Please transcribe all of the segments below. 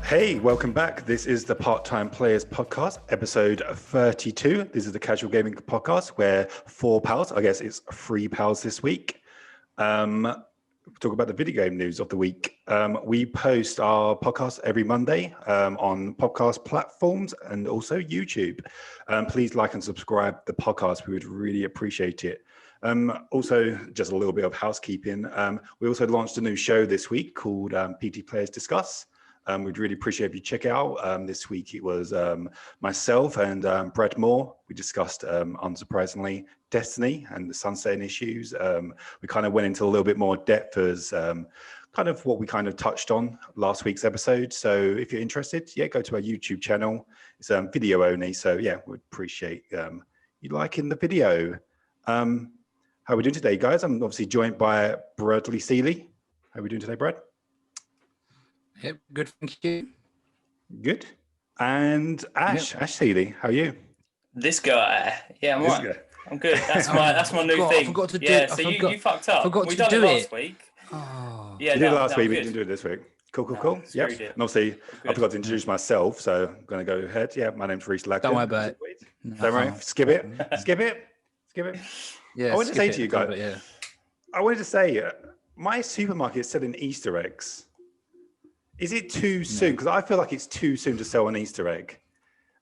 Hey, welcome back. This is the Part-Time Players Podcast, episode 32. This is the Casual Gaming Podcast where 4 pals, I guess it's 3 pals this week, talk about the video game news of the week. We post our podcast every Monday on podcast platforms and also YouTube. Please like and subscribe the podcast. We would really appreciate it. Also, just a little bit of housekeeping. We also launched a new show this week called PT Players Discuss. We'd really appreciate if you check it out. This week it was myself and Brad Moore. We discussed, unsurprisingly, Destiny and the sunsetting issues. We kind of went into a little bit more depth as kind of what we kind of touched on last week's episode. So if you're interested, go to our YouTube channel. It's video only. So we'd appreciate you liking the video. How are we doing today, guys? I'm obviously joined by Bradley Seeley. How are we doing today, Brad? Yep, good, thank you. Good. And Ash Seeley, how are you? This guy. Yeah, I'm right. I'm good. That's my new thing. I forgot to do it. So you fucked up. Forgot we to done do it last week. Oh. Yeah, we did it last week, we didn't do it this week. Cool. Yep. And obviously, I forgot to introduce myself, so I'm going to go ahead. Yeah, my name's Reese Lackton. Don't worry about it. Don't worry. Skip it. Yeah, I wanted to say to you guys, I wanted to say, my supermarket is selling Easter eggs. Is it too soon? Because I feel like it's too soon to sell an Easter egg.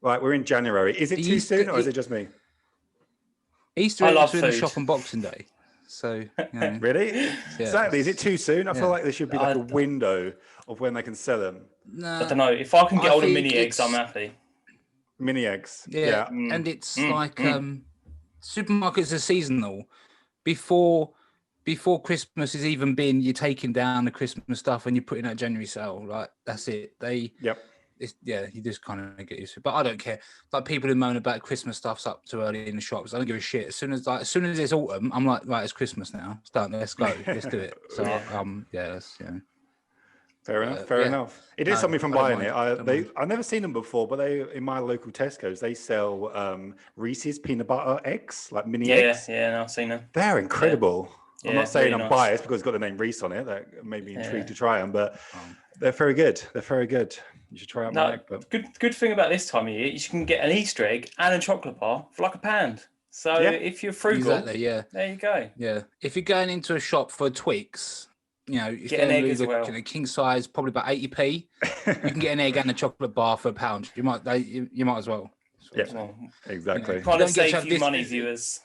Like, we're in January. Is it too soon, or is it just me? Easter eggs are in the shop on Boxing Day. So, Really? Yeah, exactly. Is it too soon? I feel like there should be like a window of when they can sell them. No. I don't know. If I can get all the mini eggs, I'm happy. Mini eggs. Yeah. And it's like supermarkets are seasonal. Before Christmas has even been, you're taking down the Christmas stuff and you're putting out January sale. Like, that's it. You just kind of get used to it. But I don't care. Like, people who moan about Christmas stuff's up too early in the shops. I don't give a shit. As soon as it's autumn, I'm like, right, it's Christmas now. It's done. Let's go. Let's do it. So Fair enough. It is something from buying it. I've never seen them before, but they in my local Tesco's they sell Reese's peanut butter eggs, like mini eggs. Yeah, I've seen them. They're incredible. Yeah. I'm not saying really I'm biased because it's got the name Reese on it. That made me intrigued to try them, but they're very good. You should try out my egg. But good thing about this time of year, you can get an Easter egg and a chocolate bar for like £1. So if you're frugal, there you go. Yeah, if you're going into a shop for Twix, get an egg as well. King size, probably about 80p. You can get an egg and a chocolate bar for £1. You might as well. Exactly. Kind of save you money, viewers,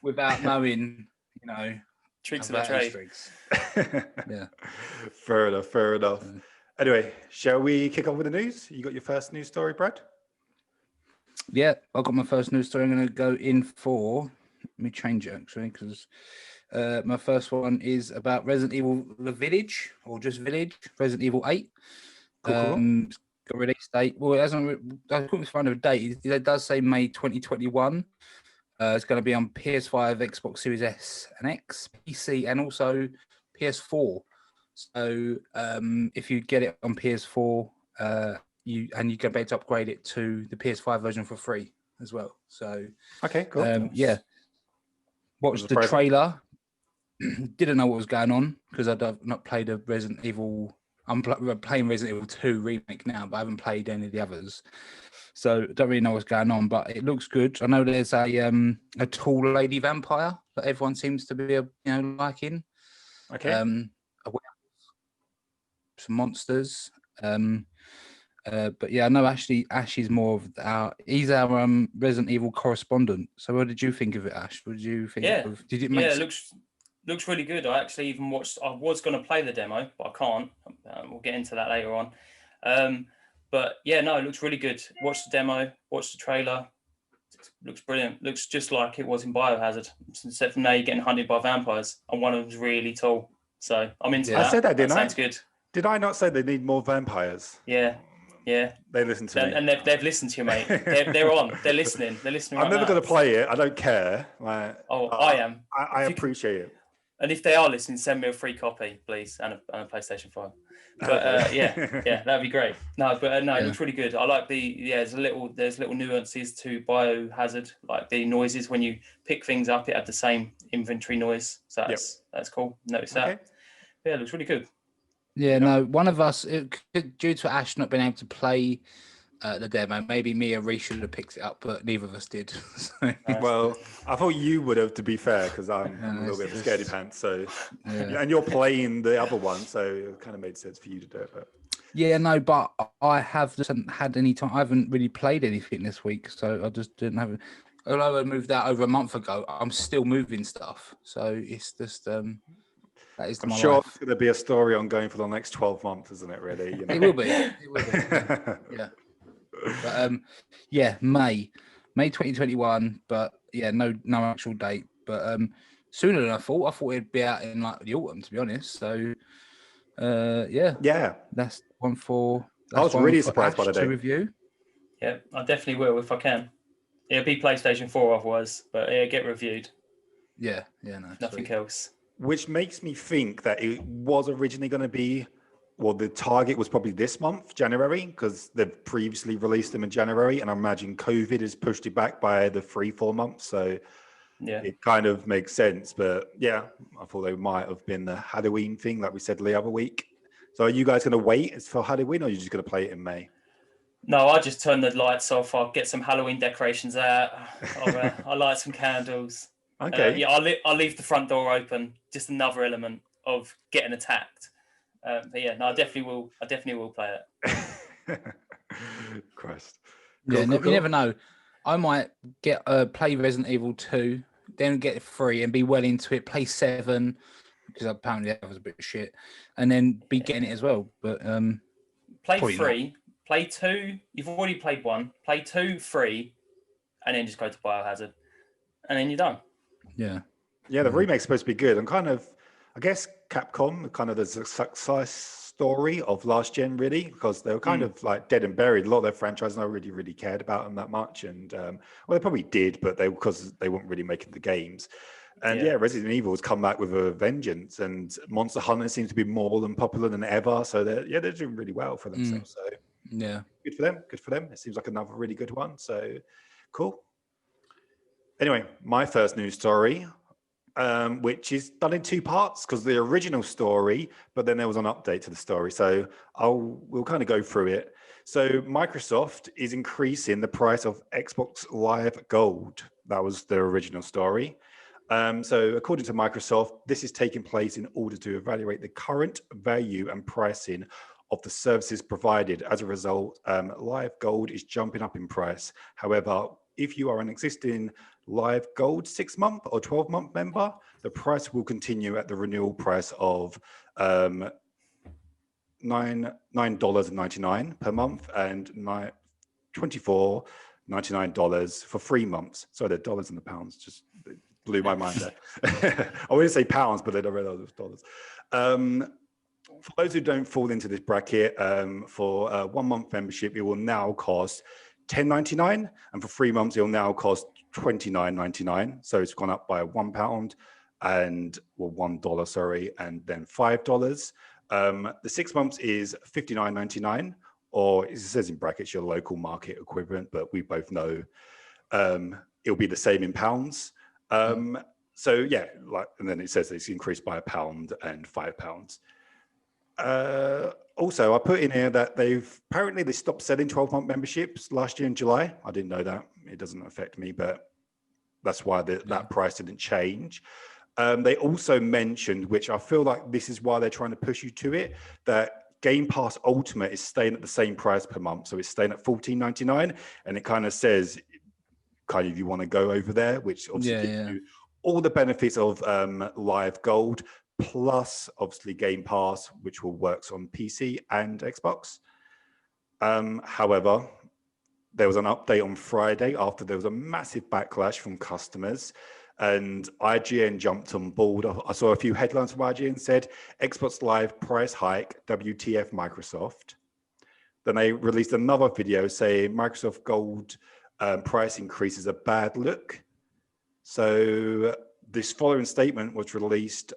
without knowing, tricks of the trade. Fair enough. Yeah. Anyway, shall we kick off with the news? You got your first news story, Brad? Yeah, I got my first news story. I'm going to go in for. Let me change it actually, because my first one is about Resident Evil: The Village, or just Village. Resident Evil 8. Cool. Got a release date. Well, it hasn't. I couldn't find a date. It does say May 2021. It's going to be on PS5, Xbox Series S and X, PC, and also PS4. So if you get it on PS4, you can be able to upgrade it to the PS5 version for free as well. So okay, cool. Watched the trailer. Didn't know what was going on because I've not played a Resident Evil. I'm playing Resident Evil 2 remake now, but I haven't played any of the others. So don't really know what's going on, but it looks good. I know there's a tall lady vampire that everyone seems to be liking. Okay. Some monsters. But yeah, I know Ash is more of he's our Resident Evil correspondent. So what did you think of it, Ash? What did you think of did it make it looks really good. I actually even watched. I was going to play the demo, but I can't. We'll get into that later on. But yeah, no, it looks really good. Watch the demo, watch the trailer. It looks brilliant. Looks just like it was in Biohazard, except from now you're getting hunted by vampires, and one of them's really tall. So I'm into that. I said that, didn't I? Sounds good. Did I not say they need more vampires? Yeah. They listen to me, and they've listened to you, mate. They're on. They're listening. They're listening. I'm never going to play it. I don't care. I am. I appreciate it. And if they are listening, send me a free copy, please, and a PlayStation 5. But that'd be great. It looks really good. I like there's little nuances to Biohazard, like the noises when you pick things up, it had the same inventory noise. So that's cool. Notice that. Yeah, it looks really good. Yeah, no, one of us, due to Ash not being able to play the demo, maybe me or Reece should have picked it up, but neither of us did. So, Well, I thought you would have, to be fair, because I'm a little bit of a scaredy pants. So, and you're playing the other one, so it kind of made sense for you to do it. But yeah, no, but I just haven't had any time. I haven't really played anything this week, so I just didn't have it. Although I moved out over a month ago, I'm still moving stuff. So it's just that is I'm my sure life. it's going to be a story ongoing for the next 12 months, isn't it? Really, you know? It will be. It will be. Yeah. But May 2021. But yeah, no actual date. But sooner than I thought. I thought it'd be out in like the autumn, to be honest. So yeah, that's one for. I was really surprised by the date. Review. Yeah, I definitely will if I can. It'll be PlayStation 4 otherwise, but yeah, get reviewed. Yeah, no, nothing else. Which makes me think that it was originally going to be, well, the target was probably this month, January, because they've previously released them in January, and I imagine COVID has pushed it back by the 3-4 months. So yeah, it kind of makes sense. But yeah, I thought they might have been the Halloween thing, like we said the other week. So are you guys going to wait for Halloween, or are you just going to play it in May? No, I just turn the lights off. I'll get some Halloween decorations out. I'll light some candles. Okay. I'll leave the front door open. Just another element of getting attacked. But yeah, no, I definitely will play it. Christ. Cool. You never know. I might get play Resident Evil 2, then get 3 and be well into it. Play 7 because apparently that was a bit of shit, and then be getting it as well. But play 3, play 2. You've already played 1. Play 2, 3, and then just go to Biohazard, and then you're done. Yeah. Yeah, the remake's supposed to be good. And kind of, I guess Capcom, kind of the success story of last gen, really, because they were kind of like dead and buried. A lot of their franchises nobody really cared about them that much. And well, they probably did, but because they weren't really making the games. And yeah, Resident Evil has come back with a vengeance, and Monster Hunter seems to be more than popular than ever. So they're doing really well for themselves. So yeah, good for them. Good for them. It seems like another really good one. So cool. Anyway, my first news story, which is done in 2 parts because the original story, but then there was an update to the story. So we'll kind of go through it. So Microsoft is increasing the price of Xbox Live Gold. That was the original story. So according to Microsoft, this is taking place in order to evaluate the current value and pricing of the services provided. As a result, Live Gold is jumping up in price. However, if you are an existing Live Gold 6-month or 12-month member, the price will continue at the renewal price of $9.99 per month and $24.99 for 3 months. Sorry, the dollars and the pounds just blew my mind there. I wouldn't say pounds, but then I realized it was dollars. For those who don't fall into this bracket, for a 1-month membership, it will now cost $10.99, and for 3 months, it will now cost $29.99. So it's gone up by £1 and $1, sorry, and then $5. The 6 months is $59.99, or it says in brackets your local market equivalent, but we both know it'll be the same in pounds. So yeah, and then it says it's increased by £1 and £5. Also, I put in here that they stopped selling 12-month memberships last year in July. I didn't know that. It doesn't affect me, but that's why that price didn't change. They also mentioned, which I feel like this is why they're trying to push you to it, that Game Pass Ultimate is staying at the same price per month. So it's staying at $14.99, and it kind of says, if you want to go over there, which obviously gives you all the benefits of Live Gold, plus obviously Game Pass, which will works on PC and Xbox. However, there was an update on Friday after there was a massive backlash from customers, and IGN jumped on board. I saw a few headlines from IGN said, Xbox Live price hike, WTF Microsoft. Then they released another video saying Microsoft Gold price increase is a bad look. So this following statement was released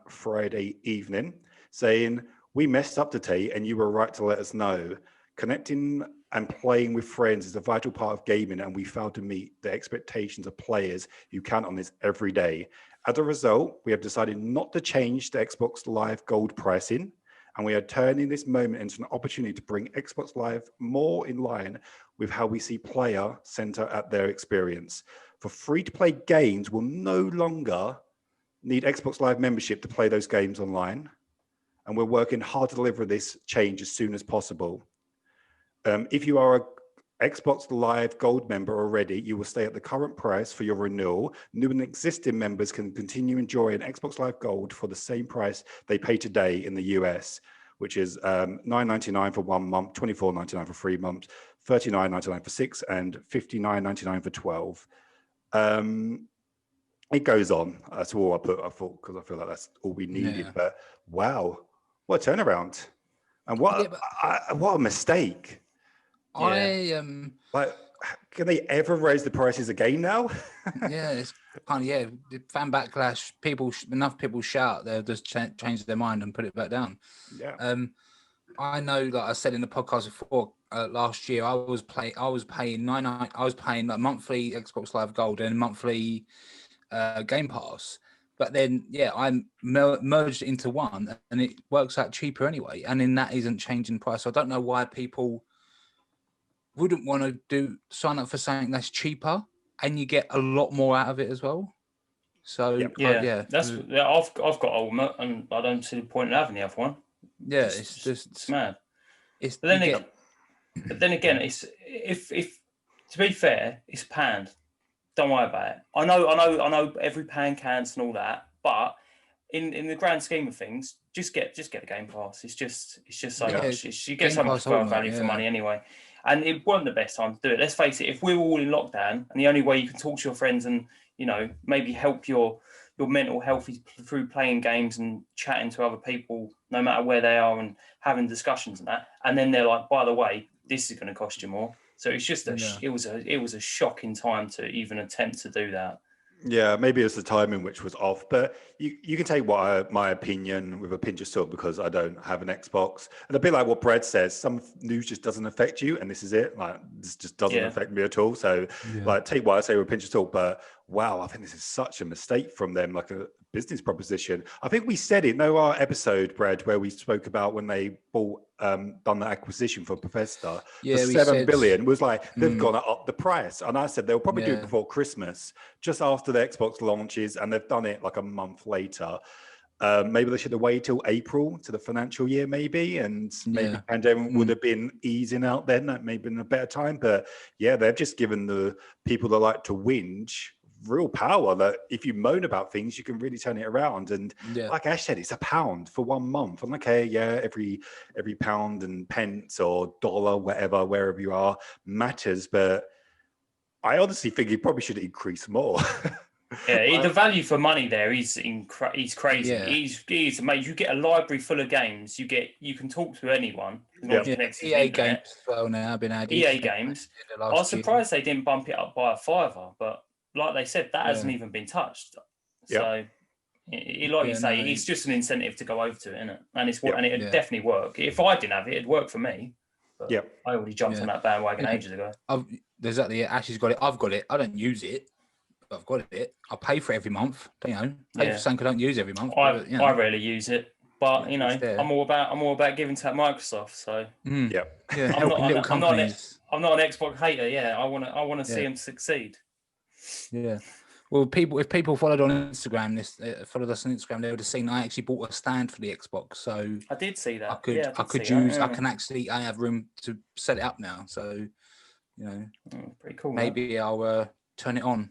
Friday evening saying, we messed up today and you were right to let us know. Connecting and playing with friends is a vital part of gaming, and we failed to meet the expectations of players who count on this every day. As a result, we have decided not to change the Xbox Live Gold pricing, and we are turning this moment into an opportunity to bring Xbox Live more in line with how we see player center at their experience. For free-to-play games will no longer need Xbox Live membership to play those games online, and we're working hard to deliver this change as soon as possible. If you are a Xbox Live Gold member already, you will stay at the current price for your renewal. New and existing members can continue enjoying Xbox Live Gold for the same price they pay today in the US, which is $9.99 for 1 month, $24.99 for 3 months, $39.99 for 6, and $59.99 for 12. It goes on. That's all I thought, because I feel like that's all we needed. Yeah. But wow, what a turnaround. And what a mistake. I Like, can they ever raise the prices again now? yeah, it's kind of the fan backlash. Enough people shout, they'll just change their mind and put it back down. Yeah. I know, like I said in the podcast before, last year I was paying like monthly Xbox Live Gold and monthly Game Pass. But then, I merged it into one, and it works out cheaper anyway. And then that isn't changing price. So I don't know why people wouldn't want to sign up for something that's cheaper, and you get a lot more out of it as well. So I've got Ultimate, and I don't see the point in having the other one. Yeah, it's mad. But then again, it's if to be fair, it's panned. Don't worry about it. I know every pan counts and all that, but in the grand scheme of things, just get the Game Pass. It's just so much. You get so much value for money anyway. And it wasn't the best time to do it. Let's face it, if we were all in lockdown and the only way you can talk to your friends and, maybe help your mental health is through playing games and chatting to other people, no matter where they are, and having discussions and that. And then they're like, by the way, this is going to cost you more. So it's just it was a shocking time to even attempt to do that. Yeah, maybe it was the timing which was off, but you can take my opinion with a pinch of salt, because I don't have an Xbox. And a bit like what Brad says, some news just doesn't affect you, and this is it. Like, this just doesn't affect me at all. So like, take what I say with a pinch of salt, but wow, I think this is such a mistake from them, like a business proposition. I think we said it in our episode, Brad, where we spoke about when they bought done the acquisition for Bethesda. The 7 billion was like, they've gone up the price. And I said they'll probably do it before Christmas, just after the Xbox launches, and they've done it like a month later. Maybe they should have waited till April to the financial year, maybe, and maybe pandemic would have been easing out then. That may have been a better time. But they've just given the people that like to whinge real power, that if you moan about things, you can really turn it around. And like Ash said, it's £1 for 1 month. I'm like, every pound and pence or dollar, wherever you are, matters. But I honestly think he probably should increase more. The value for money there is he's crazy. He's amazing. You get a library full of games. You can talk to anyone. EA games as well now been added. EA games. I was surprised they didn't bump it up by a $5, but like they said, that hasn't even been touched. So, it's just an incentive to go over to it, isn't it? And and it'd definitely work. If I didn't have it, it'd work for me. But I already jumped on that bandwagon ages ago. Exactly. Ashley's got it. I've got it. I don't use it. I've got it. I pay for it every month. Pay for something I don't use every month. I rarely use it, but I'm all about giving to Microsoft. So I'm not an Xbox hater. I want to see them succeed. Yeah. Well, if people followed on Instagram, followed us on Instagram, they would have seen I actually bought a stand for the Xbox. So I did see that. I have room to set it up now. So, pretty cool. Maybe I'll turn it on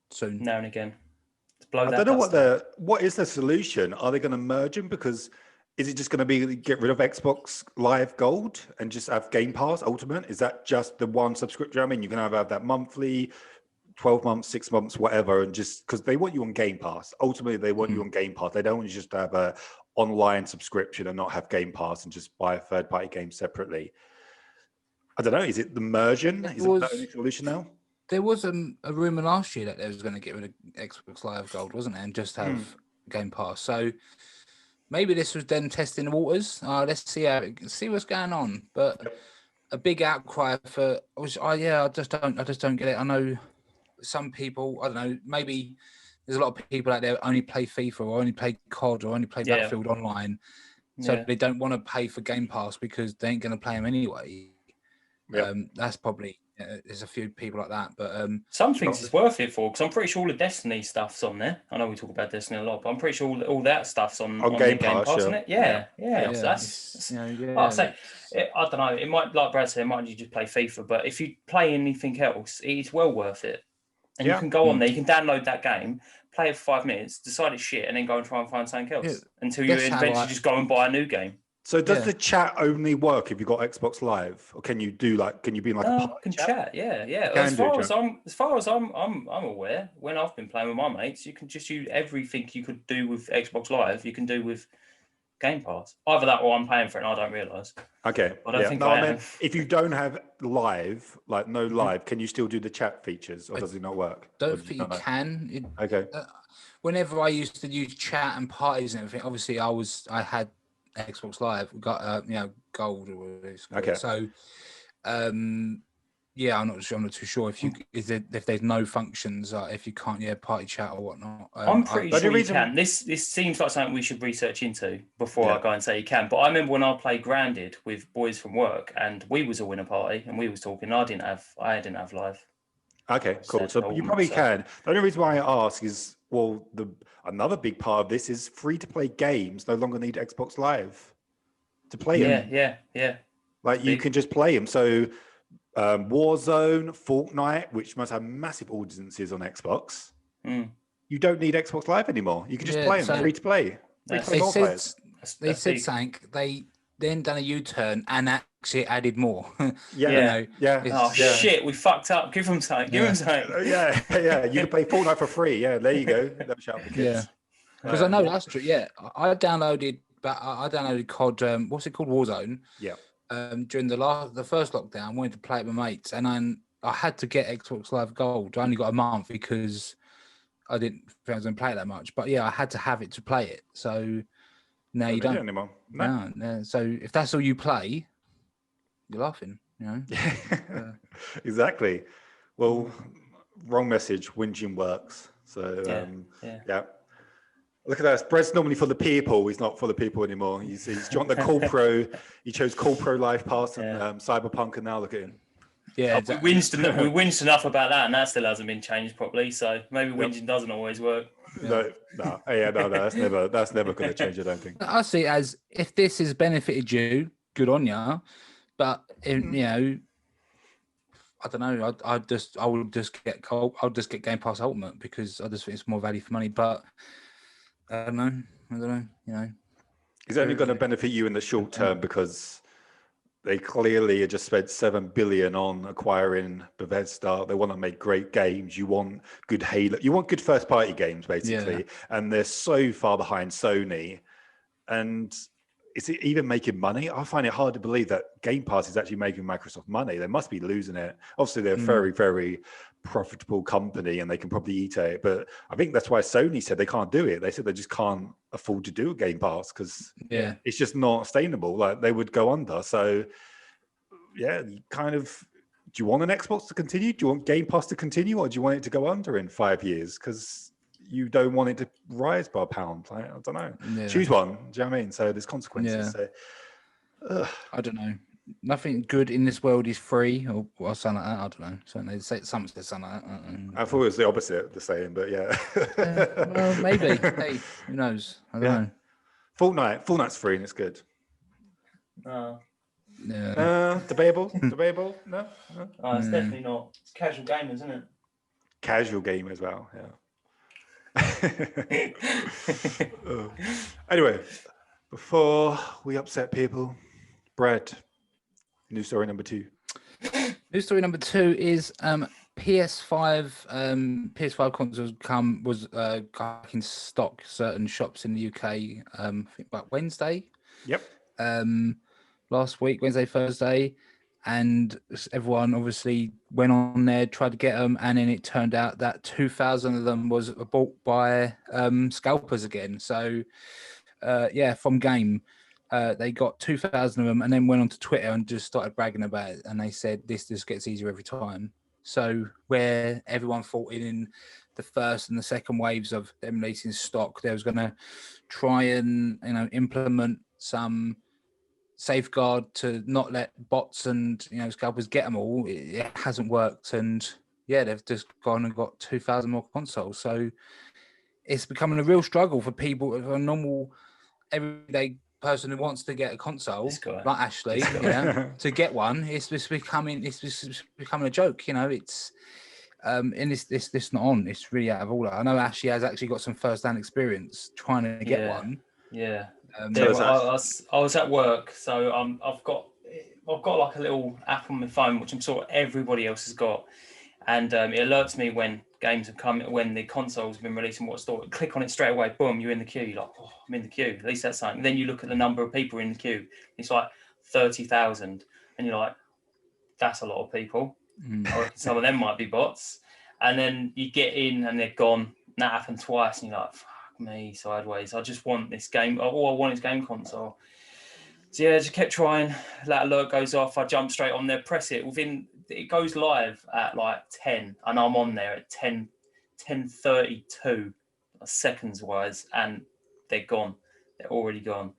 soon. Now and again. I don't know what is the solution. Are they going to merge them? Because is it just going to be get rid of Xbox Live Gold and just have Game Pass Ultimate? Is that just the one subscription? I mean, you can have that monthly, 12 months, 6 months, whatever, and just because they want you on Game Pass. Ultimately, they want you on Game Pass. They don't want you just to have a online subscription and not have Game Pass and just buy a third-party game separately. I don't know. Is it the merging? Is that the only solution now? There was a rumor last year that they was going to get rid of Xbox Live Gold, wasn't it? And just have Game Pass. So maybe this was them testing the waters. Let's see what's going on. But a big outcry for I just don't get it. I know some people, I don't know, maybe there's a lot of people out there who only play FIFA or only play COD or only play Battlefield online. So they don't want to pay for Game Pass because they ain't going to play them anyway. Yep. That's probably there's a few people like that, but some things it's worth it for because I'm pretty sure all the Destiny stuff's on there. I know we talk about Destiny a lot, but I'm pretty sure all that stuff's on Game Pass, isn't it? Yeah. So that's I say, I don't know. It might, like Brad said, it might you just play FIFA, but if you play anything else, it's well worth it. And you can go on there, you can download that game, play it for 5 minutes, decide it's shit, and then go and try and find something else until you eventually just go and buy a new game. So does the chat only work if you've got Xbox Live, or can you be in like a can chat? Yeah. As far as I'm aware, when I've been playing with my mates, you can just use everything you could do with Xbox Live. You can do with Game Pass. Either that, or I'm paying for it and I don't realise. Okay. I don't think I am. If you don't have live, like no live, can you still do the chat features, or does it not work? Don't think you can. Okay. Whenever I used to use chat and parties and everything, obviously I had Xbox Live. We got gold or whatever it's called. Okay. So I'm not too sure if there's no functions, if you can't party chat or whatnot. I'm pretty sure you can. This seems like something we should research into before I go and say you can. But I remember when I played Grounded with boys from work, and we was all in a party and we was talking. I didn't have live. Okay, cool. So you probably can. The only reason why I ask is, another big part of this is free-to-play games no longer need Xbox Live to play them. Yeah. Like you can just play them. So Warzone, Fortnite, which must have massive audiences on Xbox, you don't need Xbox Live anymore. You can just play them free-to-play. They said something. They then done a U-turn and actually added more. Shit, we fucked up. Give them something. You can play Fortnite for free. Yeah, there you go. That shout for kids. Yeah, because I know that's true. Yeah, I downloaded COD. What's it called? Warzone. Yeah. During the first lockdown, I wanted to play it with my mates, and I had to get Xbox Live Gold. I only got a month because I didn't think I was going to play it that much. But I had to have it to play it. So now you don't anymore. No. So if that's all you play, you're laughing, Exactly. Well, wrong message. Whinging works. So yeah. Look at that. Brett's normally for the people. He's not for the people anymore. He's joined the Call Pro. He chose Call Pro Live Pass and Cyberpunk, and now look at him. Yeah, exactly. We whinged enough about that, and that still hasn't been changed properly. So maybe whinging doesn't always work. No. That's never going to change. I don't think. I see it as if this has benefited you, good on you. But I don't know. I'll just get Game Pass Ultimate because I just think it's more value for money. But I don't know. It's only going to benefit you in the short term because they clearly just spent $7 billion on acquiring Bethesda. They want to make great games. You want good Halo. You want good first-party games, basically. And they're so far behind Sony. And is it even making money? I find it hard to believe that Game Pass is actually making Microsoft money. They must be losing it. Obviously, they're a very, very profitable company and they can probably eat it. But I think that's why Sony said they can't do it. They said they just can't afford to do a Game Pass because it's just not sustainable. Like they would go under. So you kind of, do you want an Xbox to continue? Do you want Game Pass to continue, or do you want it to go under in 5 years? Because you don't want it to rise by a pound. I don't know. Yeah. Choose one. Do you know what I mean? So there's consequences. Yeah. So, I don't know. Nothing good in this world is free, or something like that. I don't know. So they say something like that. I thought it was the opposite, the saying, but well, maybe. Hey, who knows? I don't know. Fortnite's free and it's good. Yeah. Debatable. No. It's definitely not. It's casual gamers, isn't it? Casual game as well. Yeah. Anyway, before we upset people, Brad, news story number 2. News story number 2 is PS5 consoles was back in stock certain shops in the UK. I think about Wednesday. Yep. Last week, Wednesday, Thursday, and everyone obviously went on there, tried to get them, and then it turned out that 2,000 of them was bought by scalpers again. So, from Game, they got 2,000 of them, and then went on to Twitter and just started bragging about it. And they said this just gets easier every time. So where everyone thought in the first and the second waves of them releasing stock, they was going to try and implement some safeguard to not let bots and scalpers get them all. It hasn't worked, and they've just gone and got 2,000 more consoles. So it's becoming a real struggle for people, a normal everyday person who wants to get a console, like Ashley, to get one. It's just becoming a joke. It's and it's not on. It's really out of order. I know Ashley has actually got some first-hand experience trying to get one. Yeah. I was at work, so I've got like a little app on my phone, which I'm sure everybody else has got, and it alerts me when games have come, when the consoles have been released and what store. Click on it straight away, boom, you're in the queue. You're like, oh, I'm in the queue. At least that's something. And then you look at the number of people in the queue. It's like 30,000, and you're like, that's a lot of people. I reckon some of them might be bots. And then you get in and they're gone. And that happened twice, and you're like, fuck me, sideways. I just want this game. All I want is game console. So I just kept trying. That alert goes off. I jump straight on there, press it. It goes live at like 10, and I'm on there at 10:32 seconds wise, and they're gone. They're already gone.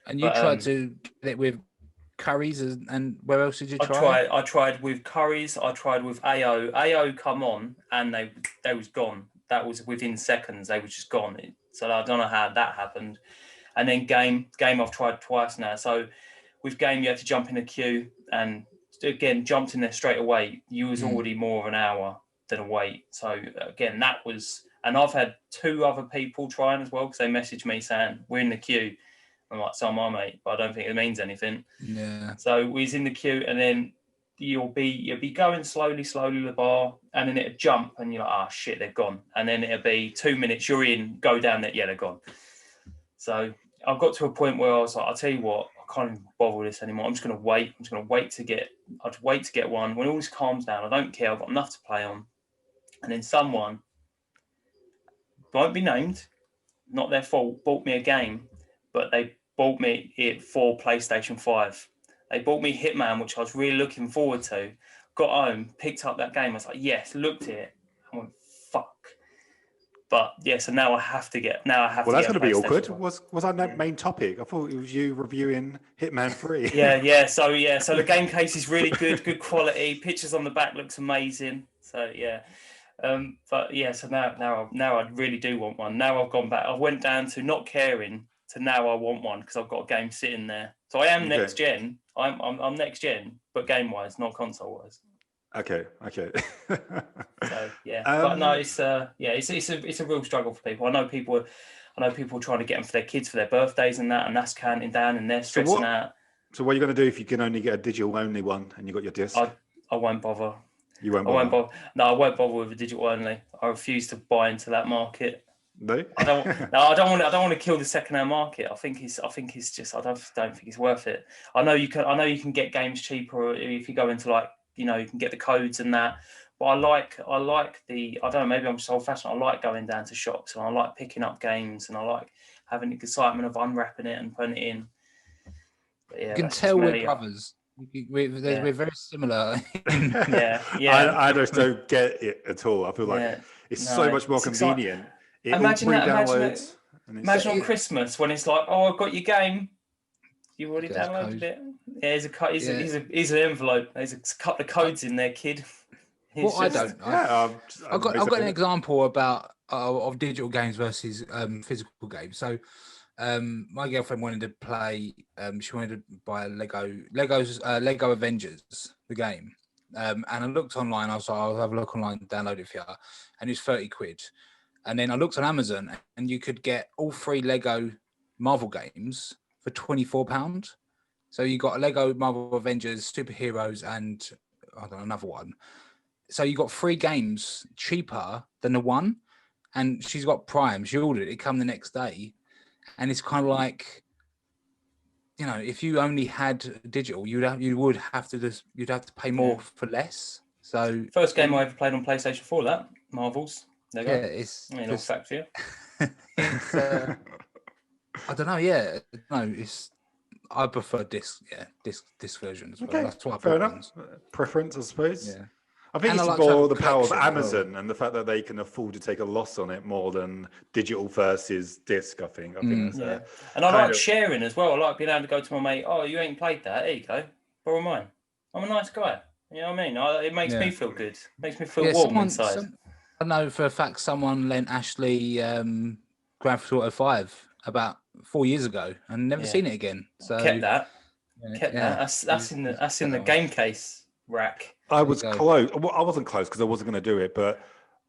And you tried to get it with Curry's, and where else did you try? I tried with Curry's. I tried with AO. AO come on, and they was gone. That was within seconds. They were just gone. So I don't know how that happened. And then game I've tried twice now. So with game, you have to jump in a queue, and again, jumped in there straight away. You was already more of an hour than a wait. So again, that was, and I've had 2 other people trying as well, because they messaged me saying, we're in the queue. I'm like, so am I, mate, but I don't think it means anything. Yeah. So we was in the queue, and then you'll be going slowly the bar, and then it'll jump, and you're like, oh shit, they're gone. And then it'll be 2 minutes, you're in, go down there, they're gone. So I got to a point where I was like, I'll tell you what, I can't even bother with this anymore. I'm just going to wait. I'd wait to get one. When all this calms down, I don't care. I've got enough to play on. And then someone, won't be named, not their fault, bought me a game, but they bought me it for PlayStation 5. They bought me Hitman, which I was really looking forward to. Got home, picked up that game. I was like, yes, looked at it. I went, fuck. But yeah, so now I have to get. Well, that's going to be awkward. Was that main topic? I thought it was you reviewing Hitman 3. Yeah. So the game case is really good quality. Pictures on the back looks amazing. So yeah. But yeah, so now I really do want one. Now I've gone back. I went down to not caring to now I want one, because I've got a game sitting there. So I am next gen. I'm next gen, but game wise, not console wise. Okay. So yeah, but no, it's a real struggle for people. I know people trying to get them for their kids for their birthdays and that's counting down, and they're stressing out. So what are you going to do if you can only get a digital only one and you got your disc? I won't bother. You won't bother? I won't bother. No, I won't bother with a digital only. I refuse to buy into that market. No? I don't want to kill the second-hand market. I think it's just, I don't think it's worth it. I know you can get games cheaper if you go into you can get the codes and that. But I like the, I don't know, maybe I'm just old-fashioned. I like going down to shops, and I like picking up games, and I like having the excitement of unwrapping it and putting it in. But yeah, you can tell we're brothers. We're very similar. Yeah. I just don't get it at all. I feel like it's so much more convenient. Imagine on Christmas when it's like, oh, I've got your game. You've already downloaded it. Yeah, here's an envelope. There's a couple of codes in there, kid. I've got an example of digital games versus physical games. So my girlfriend wanted to play. She wanted to buy Lego Avengers, the game. And I looked online. I was like, I'll have a look online, download it for you, and it's 30 quid. And then I looked on Amazon, and you could get all 3 Lego Marvel games for £24. So you got a Lego Marvel Avengers, Superheroes, and I don't know, another one. So you got 3 games cheaper than the one. And she's got Prime. She ordered it. It come the next day. And it's kind of like, if you only had digital, you'd have to pay more for less. So first game I ever played on PlayStation 4, that Marvels. There you go. It's all fact for you. I don't know. Yeah, no, I prefer disc version as well. Okay, That's what fair enough. Preference, I suppose. Yeah. I think And it's I like to have more a the power of collection as well. Amazon and the fact that they can afford to take a loss on it more than digital versus disc. I think that's Yeah, and I kind like of- sharing as well. I like being able to go to my mate. Oh, you ain't played that? There you go, borrow mine. I'm a nice guy. You know what I mean? It makes me feel good. Makes me feel warm inside. I know for a fact someone lent Ashley Grand Theft Auto 5 about 4 years ago and never seen it again. So kept that. yeah, That's in the game case rack. I was close. Well, I wasn't close because I wasn't going to do it, but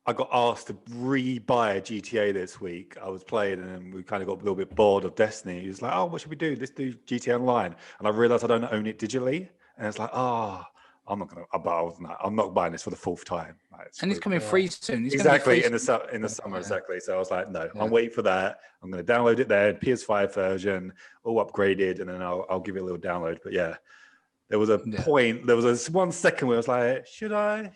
I got asked to re-buy GTA this week. I was playing and we kind of got a little bit bored of Destiny. He was like, "Oh, what should we do? Let's do GTA Online." And I realized I don't own it digitally, and it's like, I'm not gonna. I'm not buying this for the fourth time. And it's coming free soon. It's exactly free in the summer. Exactly. So I was like, no, I'm waiting for that. I'm going to download it there, PS5 version, all upgraded, and then I'll give it a little download. But yeah, there was a point. There was 1 second where I was like, should I?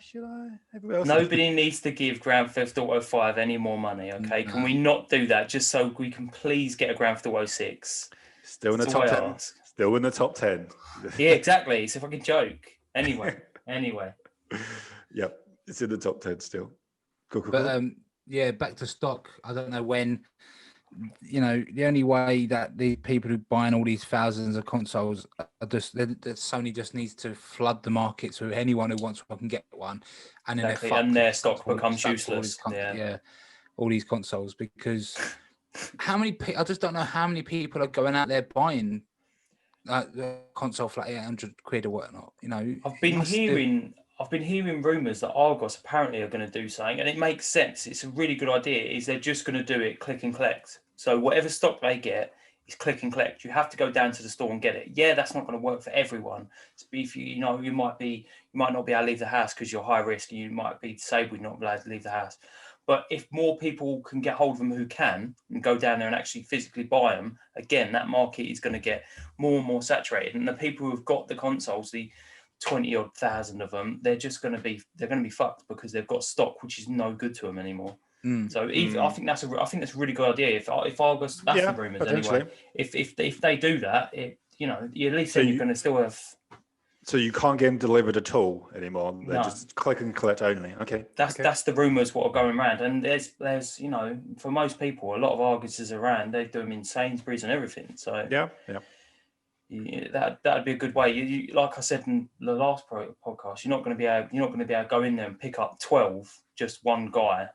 Nobody needs to give Grand Theft Auto 5 any more money. Okay, can we not do that just so we can please get a Grand Theft Auto 6? Still in the top 10. Still in the top 10. Yeah, exactly. It's a fucking joke. Anyway. Yep, it's in the top 10 still. Cool. But back to stock. I don't know when. You know, the only way that the people who are buying all these thousands of consoles are just that Sony just needs to flood the market so anyone who wants one can get one, and then their stock becomes useless. All these consoles, because I just don't know how many people are going out there buying the console for like 800 quid or whatnot. You know, I've been hearing rumours that Argos apparently are going to do something, and it makes sense. It's a really good idea. Is they're just going to do it click and collect. So whatever stock they get is click and collect. You have to go down to the store and get it. Yeah, that's not going to work for everyone. If you might not be able to leave the house because you're high risk, and you might be disabled, not allowed to leave the house. But if more people can get hold of them who can and go down there and actually physically buy them, again, that market is going to get more and more saturated. And the people who've got the consoles, the 20-odd thousand of them, they're going to be fucked because they've got stock which is no good to them anymore. So I think that's a really good idea. If August, that's the rumours anyway. If they do that, at least then you're going to still have. So you can't get them delivered at all anymore. They're just click and collect only. Okay. That's the rumours what are going around, and there's for most people, a lot of Arguses around. They do them in Sainsbury's and everything. So yeah. That'd be a good way. You like I said in the last podcast, you're not going to be able to go in there and pick up 12 just one guy.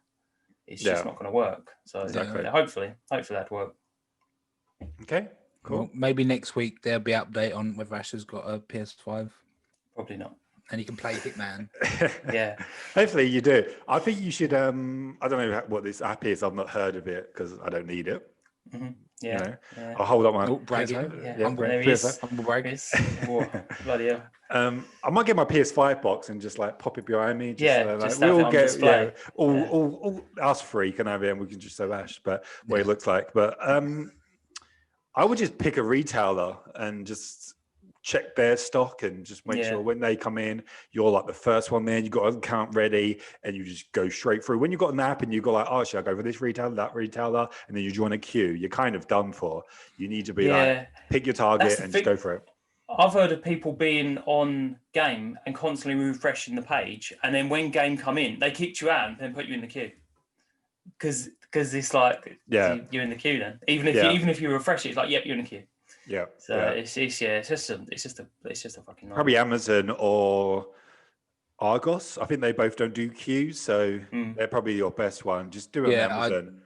It's just not going to work. So hopefully that'd work. Okay, cool. Well, maybe next week there'll be an update on whether Ash has got a PS5. Probably not. And he can play Hitman. Yeah. Hopefully you do. I think you should. I don't know what this app is. I've not heard of it because I don't need it. Mm-hmm. Yeah. I'll hold up my bragging. Humble bragging. Bloody hell. I might get my PS5 box and just like pop it behind me. Just we all on get display. all us three can have it and we can just show Ash, but what it looks like. But I would just pick a retailer and just check their stock and just make sure when they come in, you're like the first one there. You got an account ready, and you just go straight through. When you've got an app and you go like, oh, should I go for this retailer, that retailer, and then you join a queue, you're kind of done for. You need to be like, pick your target and just go for it. I've heard of people being on game and constantly refreshing the page, and then when game come in, they kicked you out and then put you in the queue because it's like you're in the queue then. Even if you refresh it, it's like you're in the queue. Yeah. So it's just a fucking nightmare. Probably Amazon or Argos. I think they both don't do queues, so they're probably your best one. Just do it on Amazon.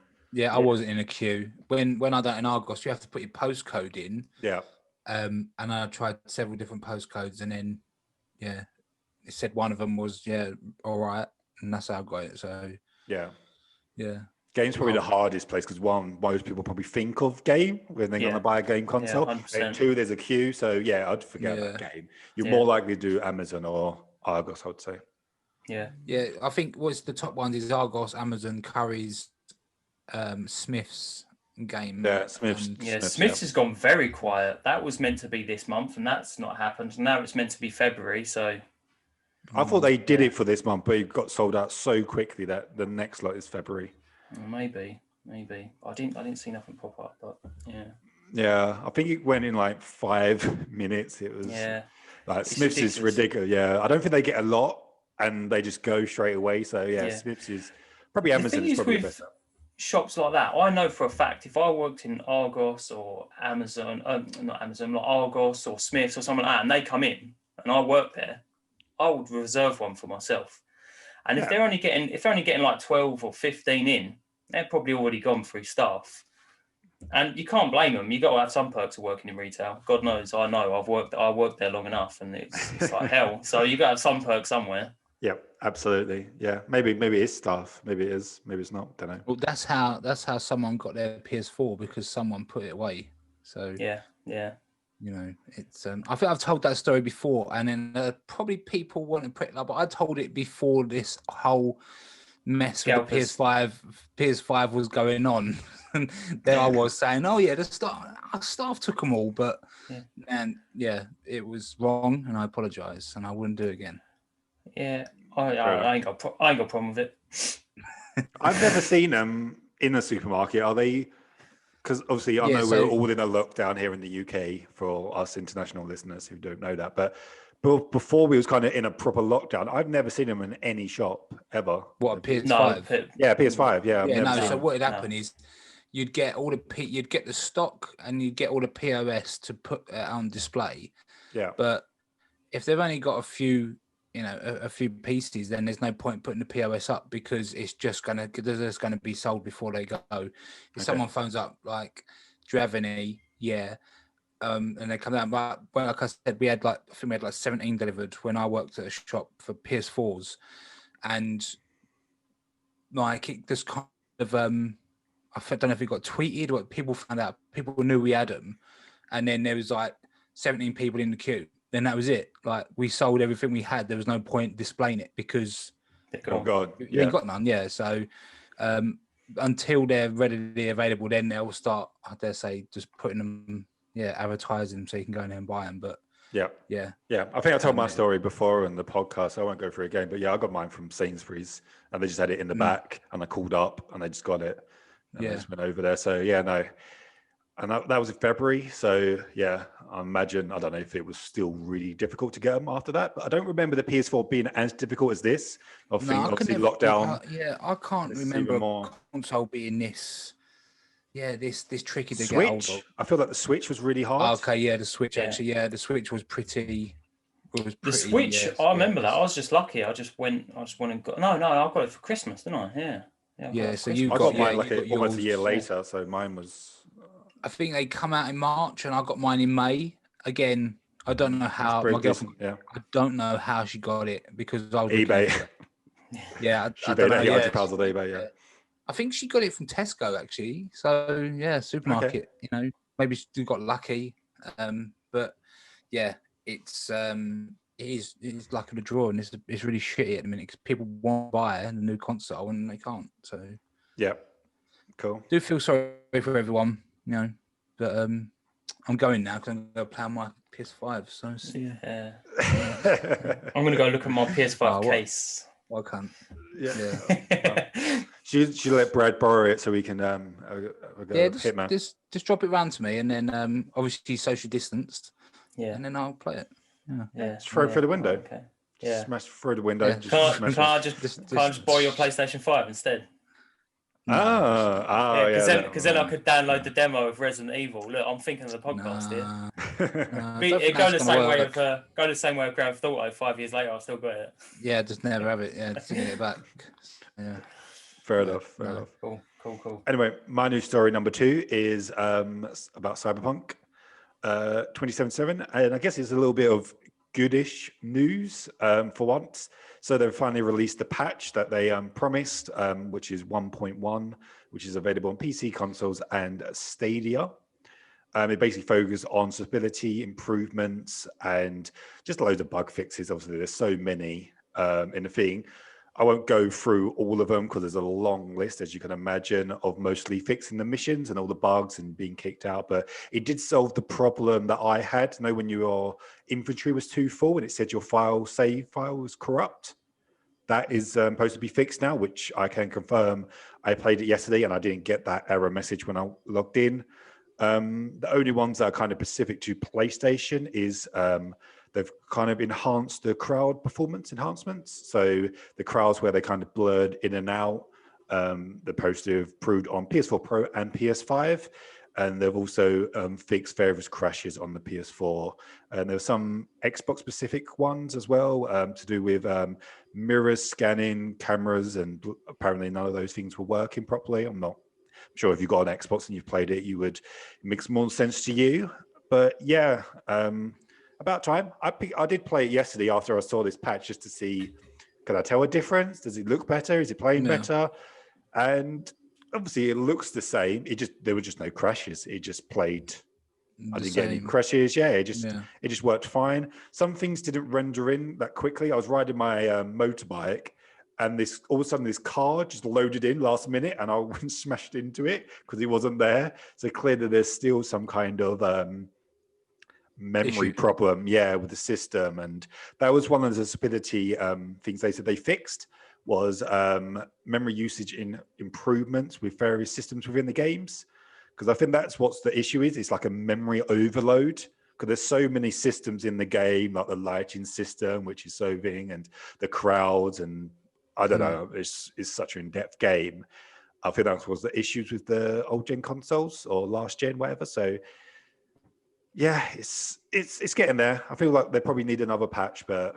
I wasn't in a queue. When I don't in Argos, you have to put your postcode in. Yeah. And I tried several different postcodes, and then it said one of them was all right, and that's how I got it. So yeah. Game's probably the hardest place because one, most people probably think of game when they're going to buy a game console. And two, there's a queue. So I'd forget about game. You're more likely to do Amazon or Argos, I would say. Yeah. I think what's the top ones is Argos, Amazon, Currys, Smiths game. Yeah, Smiths. Smiths has gone very quiet. That was meant to be this month, and that's not happened. Now it's meant to be February. So I thought they did it for this month, but it got sold out so quickly that the next lot is February. Maybe. I didn't see nothing pop up, but I think it went in like 5 minutes. It was like Smiths is ridiculous. I don't think they get a lot and they just go straight away. So yeah. Smiths is probably The Amazon thing is is probably with better. shops like that, I know for a fact if I worked in Argos or Amazon, not Amazon, like Argos or Smiths or something like that, and they come in and I work there, I would reserve one for myself. And if they're only getting like 12 or 15 in, they're probably already gone through staff. And you can't blame them. You got to have some perks of working in retail. God knows, I know. I worked there long enough, and it's like hell. So you got to have some perks somewhere. Yeah, absolutely. Yeah, maybe it is staff. Maybe it is. Maybe it's not. Don't know. Well, that's how someone got their PS4 because someone put it away. So Yeah. You know, it's. I think I've told that story before, and then probably people want to put it up. But I told it before this whole mess with the PS5 was going on, and there I was saying, "Oh yeah, the staff took them all," but it was wrong, and I apologise, and I wouldn't do it again. Yeah, I ain't got a problem with it. I've never seen them in a supermarket. Are they? Because obviously, I know we're all in a lockdown here in the UK for us international listeners who don't know that. But before we was kind of in a proper lockdown, I've never seen them in any shop ever. What, PS5? No, yeah, PS5. Yeah. So what would happen is you'd get you'd get the stock and you'd get all the POS to put on display. Yeah. But if they've only got a few pieces, then there's no point putting the POS up because it's just gonna be sold before they go. If someone phones up like, "Do you have any?" Yeah, and they come down. But like I said, we had like 17 delivered when I worked at a shop for PS4s, and like it just kind of I don't know if it got tweeted or people found out. People knew we had them, and then there was like 17 people in the queue. Then that was it. Like we sold everything we had. There was no point displaying it because you ain't got none. Yeah. So until they're readily available, then they'll start, I dare say, just putting them, advertising so you can go in there and buy them. But yeah. I think I told my story before in the podcast. So I won't go through it again. But yeah, I got mine from Sainsbury's, and they just had it in the back, and I called up, and they just got it. And I just went over there. So yeah, no. And that was in February. So, yeah, I imagine, I don't know if it was still really difficult to get them after that. But I don't remember the PS4 being as difficult as this. Obviously, lockdown. I can't remember a console being this tricky to get hold of. I feel like the Switch was really hard. Okay, yeah, the Switch actually. Yeah, the Switch was pretty... The Switch, I remember that. I was just lucky. I just went and got... No, I got it for Christmas, didn't I? Yeah. So you got mine almost a year later. So mine was... I think they come out in March, and I got mine in May. Again, I don't know how my girlfriend. I don't know how she got it because I was eBay. She paid £800 on eBay. Yeah, I think she got it from Tesco actually. So yeah, supermarket. Okay. You know, maybe she got lucky. But yeah, it's luck of the draw, and it's really shitty at the minute because people want to buy a new console and they can't. So yeah, cool. Do feel sorry for everyone. You know, but I'm going now because I'm going to play on my PS5. So I'm going to go look at my PS5 case. I can't. Yeah. She let Brad borrow it so we can Hitman. Just drop it round to me, and then obviously social distanced. Yeah. And then I'll play it. Yeah. Throw it through the window. Okay. Yeah. Smash through the window. Yeah. Can't I just borrow your PlayStation 5 instead? Because then I could download the demo of Resident Evil. Look, I'm thinking of the podcast here. Go the same way of Grand Theft Auto. 5 years later, I've still got it. Yeah, just never have it. Yeah, just get it back. Yeah. Fair enough. Cool. Anyway, my news story number 2 is about Cyberpunk 2077, and I guess it's a little bit of goodish news for once. So they've finally released the patch that they promised, which is 1.1, which is available on PC, consoles, and Stadia. It basically focuses on stability improvements and just loads of bug fixes. Obviously, there's so many in the thing. I won't go through all of them because there's a long list, as you can imagine, of mostly fixing the missions and all the bugs and being kicked out. But it did solve the problem that I had. You know, when your inventory was too full and it said your save file was corrupt. That is supposed to be fixed now, which I can confirm. I played it yesterday and I didn't get that error message when I logged in. The only ones that are kind of specific to PlayStation is the they've kind of enhanced the crowd performance enhancements. So the crowds where they kind of blurred in and out, they're supposed to have improved on PS4 Pro and PS5. And they've also fixed various crashes on the PS4. And there were some Xbox-specific ones as well to do with mirrors scanning cameras, and apparently none of those things were working properly. I'm sure if you've got an Xbox and you've played it, it makes more sense to you. But yeah, about time. I did play it yesterday after I saw this patch just to see, can I tell a difference? Does it look better? Is it playing better? And obviously, it looks the same. There were just no crashes. It just played. I didn't get any crashes. Yeah, it just worked fine. Some things didn't render in that quickly. I was riding my motorbike, and all of a sudden this car just loaded in last minute, and I went and smashed into it because it wasn't there. So clearly, there's still some kind of memory problem, with the system, and that was one of the stability things they said they fixed. Was memory usage in improvements with various systems within the games. Because I think that's what's the issue is. It's like a memory overload. Because there's so many systems in the game, like the lighting system, which is so big, and the crowds, and I don't know, it's such an in-depth game. I think that was the issues with the old gen consoles or last gen, whatever. So yeah, it's getting there. I feel like they probably need another patch, but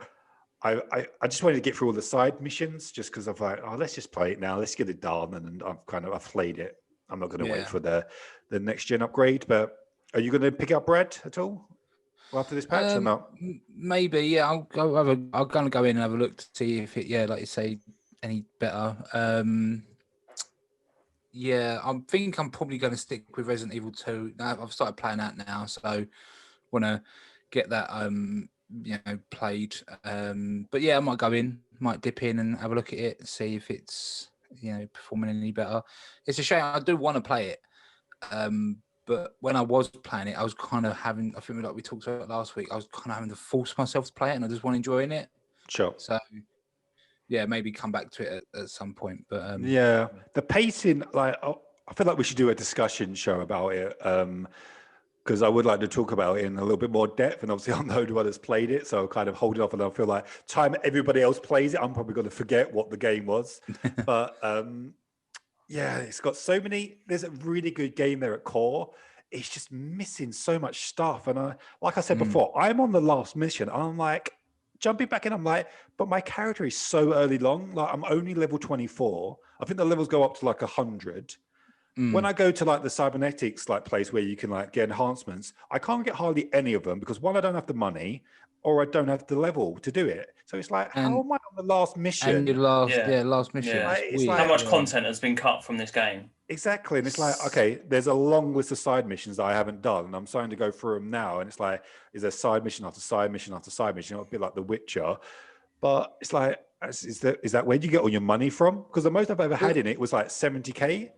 I just wanted to get through all the side missions just because I'm like, let's just play it now. Let's get it done. And I've played it. I'm not going to wait for the next gen upgrade. But are you going to pick up Brad at all after this patch or not? Maybe, yeah. I'm going to go in and have a look to see if it, like you say, any better. I think I'm probably going to stick with Resident Evil 2. I've started playing that now, so want to get that played. But yeah, I might go in, might dip in and have a look at it, see if it's performing any better. It's a shame. I do want to play it, but when I was playing it, I was kind of having, I think like we talked about last week, I was kind of having to force myself to play it, and I just want enjoying it. Sure. So yeah, maybe come back to it at some point. But the pacing, I feel like we should do a discussion show about it. Because I would like to talk about it in a little bit more depth, and obviously I'm the only one that's played it, so kind of hold it off. And I feel like time everybody else plays it, I'm probably going to forget what the game was. But it's got so many. There's a really good game there at core. It's just missing so much stuff. And like I said before, I'm on the last mission. I'm like jumping back in. I'm like, but my character is so early long. Like I'm only level 24. I think the levels go up to like 100. When I go to like the cybernetics place where you can get enhancements, I can't get hardly any of them because one, I don't have the money, or I don't have the level to do it. So it's like, how am I on the last mission? And your last mission. Yeah. It's how much content has been cut from this game? Exactly. And it's like, okay, there's a long list of side missions that I haven't done, and I'm starting to go through them now. And it's like, is there side mission after side mission after side mission? A bit like The Witcher. But it's like, is that where you get all your money from? Because the most I've ever had in it was like 70k.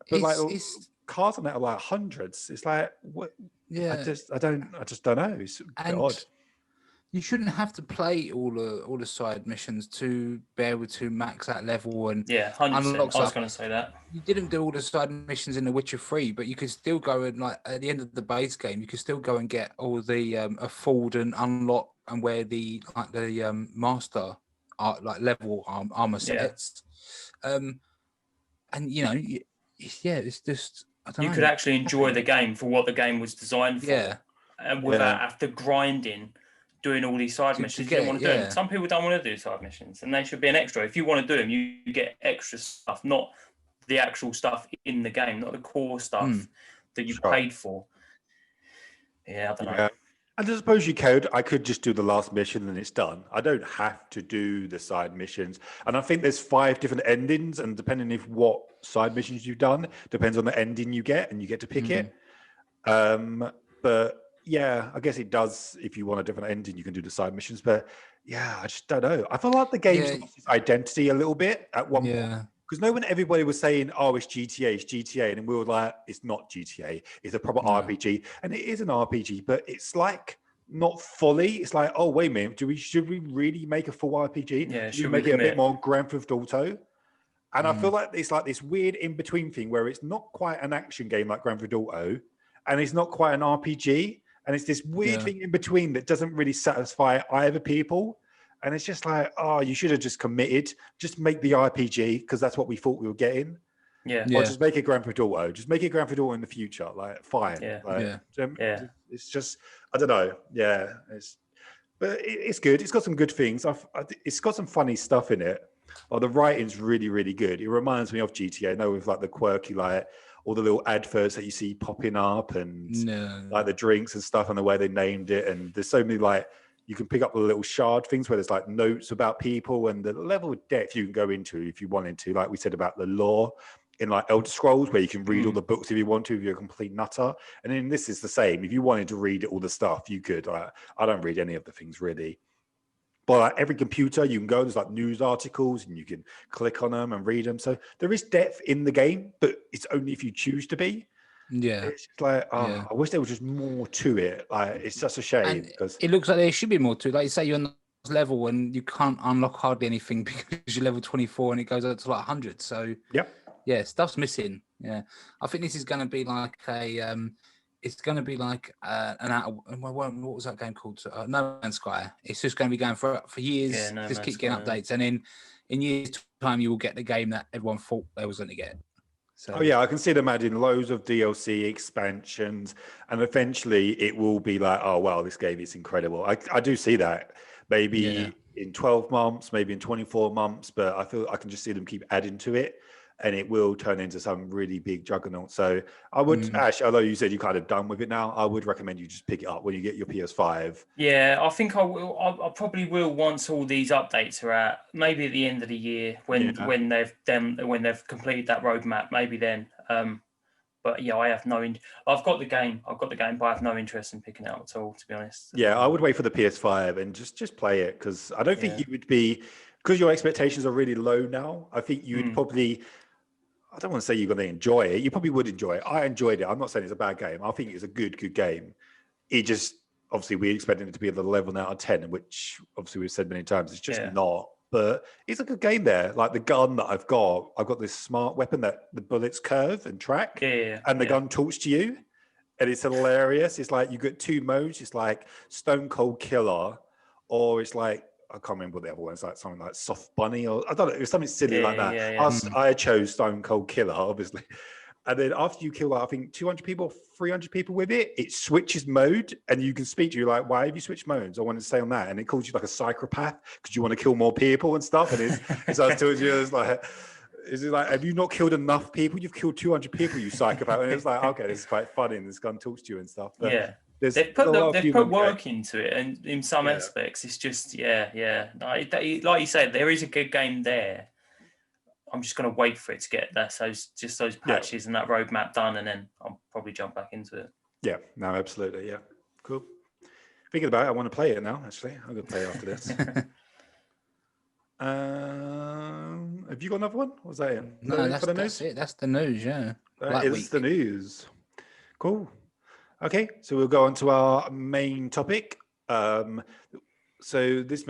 But it's cars on that are like hundreds. It's like, what? Yeah, I just don't know. It's a bit odd. You shouldn't have to play all the side missions to be able to max that level and 100%. I was going to say that you didn't do all the side missions in The Witcher 3, but you could still go and at the end of the base game, you could still go and get all the afford and unlock and wear the master level armor sets, and it's just I don't know. Could actually enjoy the game for what the game was designed for, and without after grinding, doing all these side missions. You don't want to do them. Some people don't want to do side missions, and they should be an extra. If you want to do them, you get extra stuff, not the actual stuff in the game, not the core stuff that you paid for. Yeah, I don't know. I suppose I could just do the last mission and it's done. I don't have to do the side missions. And I think there's 5 different endings, and depending if what side missions you've done, depends on the ending you get, and you get to pick it. But yeah, I guess it does. If you want a different ending, you can do the side missions. But yeah, I just don't know. I feel like the game's lost its identity a little bit at one point. Because when everybody was saying, it's GTA, and we were like, it's not GTA, it's a proper RPG. And it is an RPG, but it's like not fully. It's like, oh, wait a minute, should we really make a full RPG? Yeah, should we make it a bit more Grand Theft Auto? And I feel like it's like this weird in-between thing where it's not quite an action game like Grand Theft Auto, and it's not quite an RPG. and it's this weird thing in between that doesn't really satisfy either people. And it's just like, oh, you should have just committed, just make the RPG because that's what we thought we were getting. Yeah. Or just make it Grand Theft Auto. Just make it Grand Theft Auto in the future. Like, fine. Yeah. Like, Yeah. It's just, I don't know. Yeah. But it's good. It's got some good things. It's got some funny stuff in it. Oh, the writing's really, really good. It reminds me of GTA. No, with like the quirky, like all the little adverts that you see popping up and like the drinks and stuff and the way they named it. And there's so many like, you can pick up the little shard things where there's like notes about people and the level of depth you can go into if you wanted to. Like we said about the lore in like Elder Scrolls, where you can read all the books if you want to, if you're a complete nutter. And then this is the same. If you wanted to read all the stuff, you could. I don't read any of the things really. But like every computer you can go, there's like news articles and you can click on them and read them. So there is depth in the game, but it's only if you choose to be. Yeah. It's just like, I wish there was just more to it. Like, it's just a shame because it looks like there should be more to it. Like you say, you're on the level and you can't unlock hardly anything because you're level 24 and it goes up to like 100. So yeah, stuff's missing. Yeah, I think this is going to be like it's going to be like an out. What was that game called? No Man's Sky. It's just going to be going for years. Yeah, just keep getting updates, and then in years' time you will get the game that everyone thought they was going to get. So, I can see them adding loads of DLC expansions, and eventually it will be like, oh wow, this game is incredible. I do see that maybe in 12 months, maybe in 24 months, but I feel I can just see them keep adding to it, and it will turn into some really big juggernaut. So I would, Ash, although you said you're kind of done with it now, I would recommend you just pick it up when you get your PS5. Yeah, I think I will. I probably will once all these updates are out. Maybe at the end of the year when they've completed that roadmap. Maybe then. But yeah, I have I've got the game, but I have no interest in picking it up at all, to be honest. Yeah, I would wait for the PS5 and just play it because I don't think you would be, because your expectations are really low now. I think you would probably. I don't want to say you're going to enjoy it. You probably would enjoy it. I enjoyed it. I'm not saying it's a bad game. I think it's a good game. It just, obviously, we expected it to be at 11 out of 10, which obviously we've said many times, it's just not. But it's a good game there. Like the gun that I've got this smart weapon that the bullets curve and track. And the gun talks to you. And it's hilarious. It's like you get two modes. It's like Stone Cold Killer, or it's like, I can't remember what the other one is, like something like Soft Bunny, or I don't know, it was something silly like that. I chose Stone Cold Killer, obviously. And then after you kill, I think 200 people, 300 people with it, it switches mode and you can speak to you like, why have you switched modes? I want to stay on that. And it calls you like a psychopath because you want to kill more people and stuff. And it's like, is it like, have you not killed enough people? You've killed 200 people, you psychopath. And it's like, okay, this is quite funny. And this gun talks to you and stuff. But they've put work into it, and in some aspects, it's just like you said, there is a good game there. I'm just going to wait for it to get there. So just those patches and that roadmap done, and then I'll probably jump back into it. Yeah, no, absolutely, yeah, cool. Thinking about it, I want to play it now. Actually, I'm going to play it after this. Have you got another one? Was that it? No, that's it. That's the news. Yeah, that is the news. Cool. Okay, so we'll go on to our main topic. So this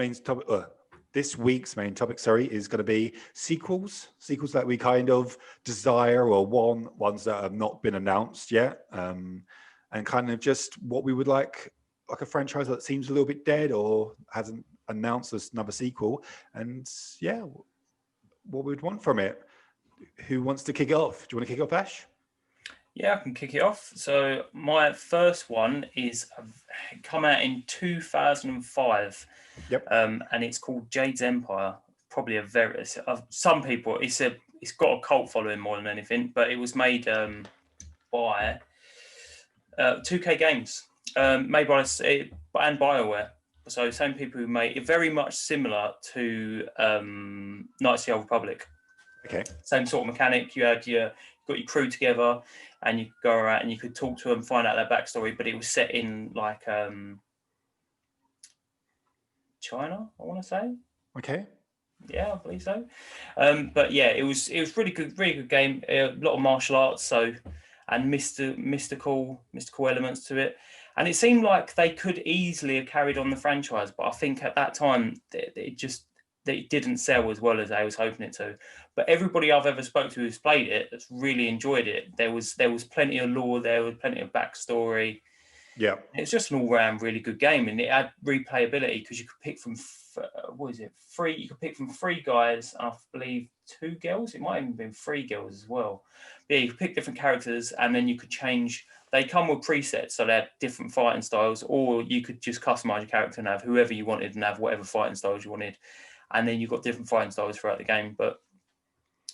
week's main topic, is going to be sequels that we kind of desire or want, ones that have not been announced yet, and kind of just what we would like a franchise that seems a little bit dead or hasn't announced as another sequel, and what we would want from it. Who wants to kick it off? Do you want to kick it off, Ash? Yeah, I can kick it off. So my first one is come out in 2005. Yep. And it's called Jade's Empire. Probably some people, it's got a cult following more than anything, but it was made by 2K Games, made by and BioWare. So same people who made it, very much similar to Knights of the Old Republic. Okay. Same sort of mechanic. You got your crew together, and you go around and you could talk to them, find out their backstory. But it was set in like China, I want to say. Okay. Yeah, I believe so. But yeah, it was really good game. A lot of martial arts, and mystical elements to it. And it seemed like they could easily have carried on the franchise, but I think at that time it didn't sell as well as I was hoping it to. But everybody I've ever spoke to who's played it has really enjoyed it. There was plenty of lore, there was plenty of backstory. Yeah. It's just an all-round really good game, and it had replayability because you could pick from three. You could pick from 3 guys, and I believe 2 girls. It might have even been 3 girls as well. But yeah, you could pick different characters, and then you could change. They come with presets, so they have different fighting styles, or you could just customize your character and have whoever you wanted and have whatever fighting styles you wanted, and then you've got different fighting styles throughout the game. But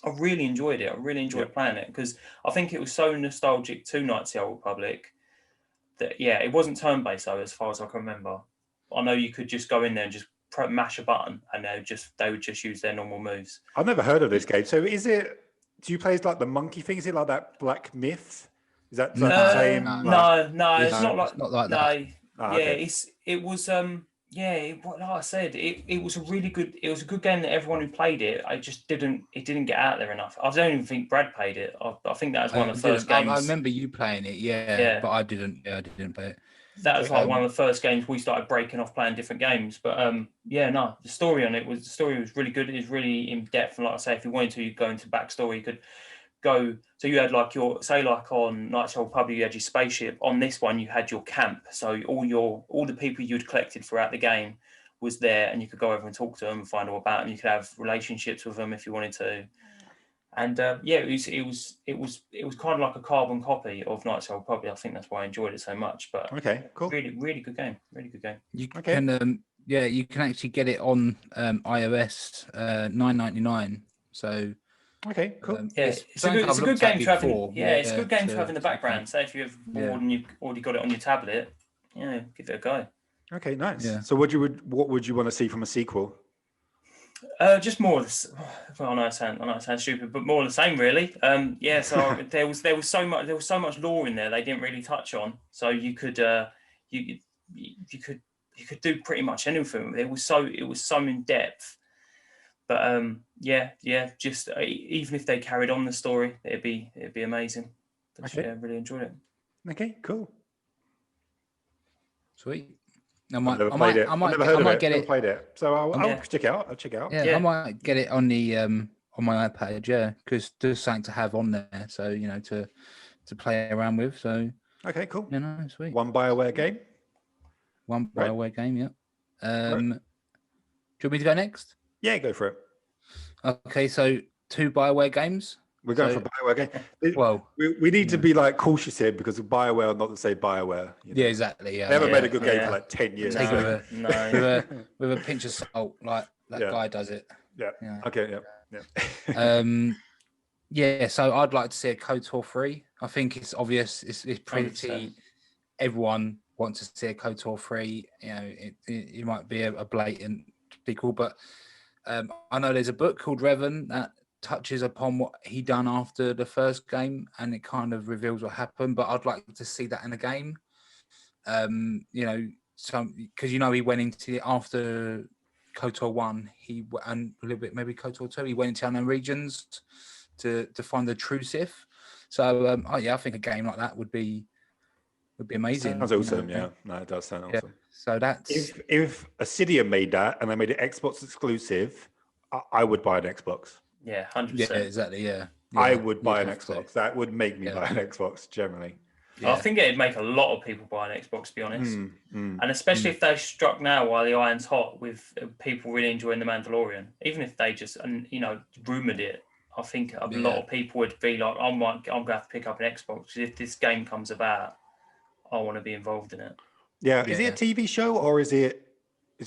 I really enjoyed it. I really enjoyed playing it because I think it was so nostalgic to Knights of the Old Republic. That, it wasn't turn-based though, as far as I can remember. I know you could just go in there and just mash a button, and they would just use their normal moves. I've never heard of this game. So is it? Do you play like the monkey thing? Is it like that Black Myth? Is that the same? No, it's not like that. Okay. It was like I said, it was a really good. It was a good game that everyone who played it, it didn't get out there enough. I don't even think Brad played it. I think that was one of the first games. I remember you playing it, but I didn't. Yeah, I didn't play it. That was like one of the first games we started breaking off playing different games. But the story on it was really good. It was really in depth, and like I say, if you wanted to, you go into backstory. You could go. So you had like on Knights of the Old Republic, you had your spaceship. On this one, you had your camp. So all the people you'd collected throughout the game was there, and you could go over and talk to them and find all about them. You could have relationships with them if you wanted to. And it was kind of like a carbon copy of Knights of the Old Republic. I think that's why I enjoyed it so much. But okay, cool. Really, really good game. Really good game. You can you can actually get it on iOS $9.99. So okay, cool. It's a good game to have. It's a good game to have in the background. Say if you're bored and you've already got it on your tablet, give it a go. Okay, nice. Yeah. So what would you want to see from a sequel? Just more of this. Well, I know it sounds stupid, but more of the same, really. So there was so much lore in there they didn't really touch on. So you could do pretty much anything. It was so in depth. But just even if they carried on the story, it'd be amazing. But, okay. Yeah, I really enjoyed it. Okay, cool. Sweet. I might get it. Played it, so I'll check it out. I'll check it out. Yeah, I might get it on the on my iPad. Yeah, because there's something to have on there, so to play around with. So okay, cool. Sweet. One BioWare game. One BioWare game. Yeah. Do you want me to go next? Yeah, go for it. Okay, so 2 BioWare games. We're going for BioWare game. Well, we need to be like cautious here because BioWare are not to say BioWare. Yeah, exactly. Yeah, they haven't made a good game for like 10 years. No. With a pinch of salt, like that guy does it. Yeah. Okay. Yeah. So I'd like to see a KOTOR 3. I think it's obvious. It's pretty. 100%. Everyone wants to see a KOTOR 3. It might be a blatant sequel, but I know there's a book called Revan that touches upon what he done after the first game, and it kind of reveals what happened. But I'd like to see that in a game. Because he went into after KOTOR 1, and a little bit maybe KOTOR 2, he went into unknown regions to find the true Sith. So I think a game like that would be amazing. Sounds awesome. No, it does sound awesome. So that's if Obsidian made that and they made it Xbox exclusive, I would buy an Xbox. Yeah, 100%. Yeah, exactly. Yeah. I would buy an Xbox. That would make me buy an Xbox generally. Yeah. I think it'd make a lot of people buy an Xbox, to be honest. And especially if they struck now while the iron's hot with people really enjoying The Mandalorian. Even if they just, rumoured it, I think a lot of people would be like, I'm going to have to pick up an Xbox because if this game comes about, I want to be involved in it. Yeah. Is it a TV show or is it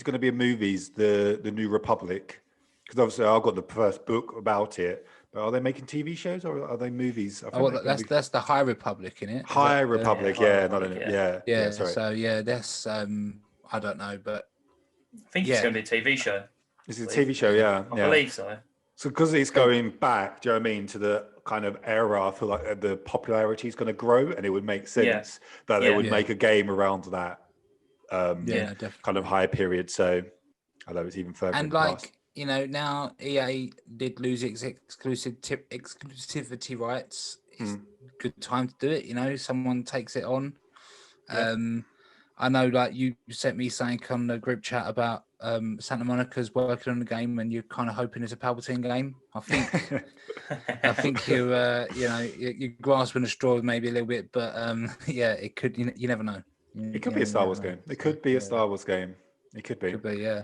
going to be a movies, the New Republic? Because obviously I've got the first book about it, but are they making TV shows or are they movies? That's the High Republic, in it? High Republic, not in it. Yeah. Sorry. So that's I don't know, but I think it's going to be a TV show. It's a TV show, yeah. I believe so. So because it's going back, do you know what I mean, to the kind of era, I feel like the popularity is going to grow, and it would make sense that they would make a game around that kind of high period. So although it's even further. And now EA did lose its exclusivity rights. It's a good time to do it. Someone takes it on. I know, like you sent me something on the group chat about Santa Monica's working on the game, and you're kind of hoping it's a Palpatine game. I think you're grasping a straw maybe a little bit, but it could. You never know. It could be a Star Wars game. It could be a Star Wars game. It could be. Could be, yeah.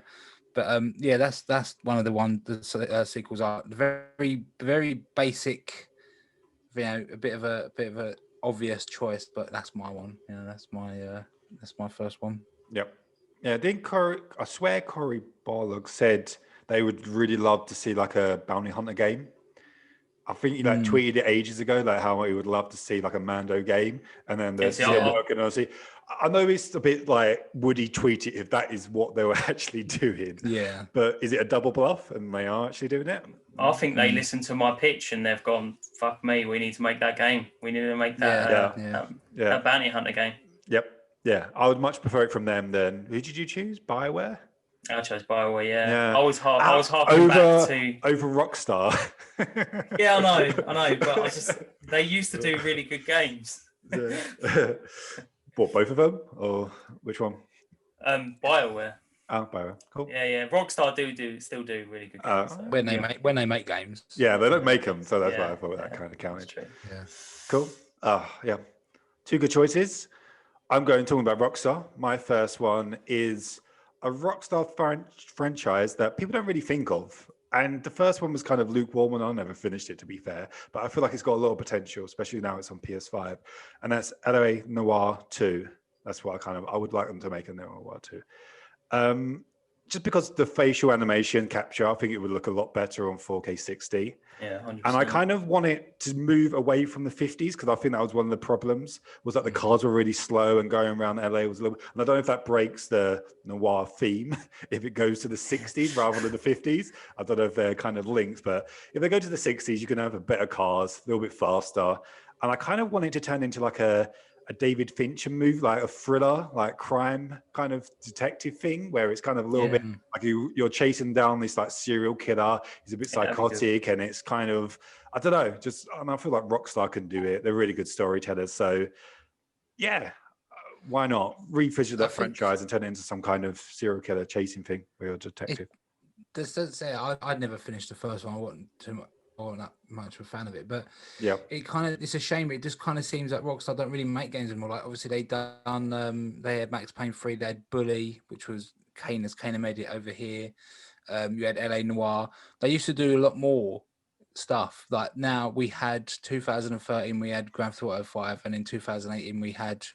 But yeah, that's one of the sequels are very very basic. You know, a bit of a obvious choice, but that's my one. You know, that's my first one. Yep. Yeah, I swear Cory Barlog said they would really love to see like a bounty hunter game. I think he tweeted it ages ago, like how he would love to see like a Mando game, and then they're still working on it. I know it's a bit like would he tweet it if that is what they were actually doing? Yeah. But is it a double bluff and they are actually doing it? I think they listened to my pitch and they've gone, "Fuck me, we need to make that game. We need to make that that bounty hunter game." Yep. Yeah, I would much prefer it from them than who did you choose? BioWare? I chose BioWare. Yeah. I was harking back to over Rockstar. Yeah, I know, but they used to do really good games. What, both of them, or which one? BioWare. Oh, BioWare. Cool. Yeah. Rockstar still do really good games. When they make games. Yeah, they don't make them, so that's why I thought that kind of counted. True. Yeah. Cool. Yeah. Two good choices. I'm talking about Rockstar. My first one is a Rockstar franchise that people don't really think of. And the first one was kind of lukewarm, and I never finished it, to be fair. But I feel like it's got a lot of potential, especially now it's on PS5. And that's LA Noir 2. That's what I would like them to make a Noir 2. Just because the facial animation capture, I think it would look a lot better on 4K 60. Yeah, 100%. And I kind of want it to move away from the 50s because I think that was one of the problems, was that the cars were really slow and going around LA was a little. And I don't know if that breaks the noir theme if it goes to the 60s rather than the 50s. I don't know if they're kind of linked, but if they go to the 60s, you can have a better cars, a little bit faster. And I kind of want it to turn into like a David Fincher movie, like a thriller, like crime kind of detective thing, where it's kind of a little bit like you're chasing down this like serial killer. He's a bit psychotic, and it's kind of, I don't know, and I feel like Rockstar can do it. They're really good storytellers. So yeah, why not revisit that franchise and turn it into some kind of serial killer chasing thing where you're a detective? I'd never finished the first one. I wasn't that much of a fan of it, but it's a shame. It just kind of seems like Rockstar don't really make games anymore. Like obviously they had Max Payne 3, they had Bully, which was Kane made it over here. You had LA Noir. They used to do a lot more stuff. Like now we had 2013 we had Grand Theft Auto 5, and in 2018 we had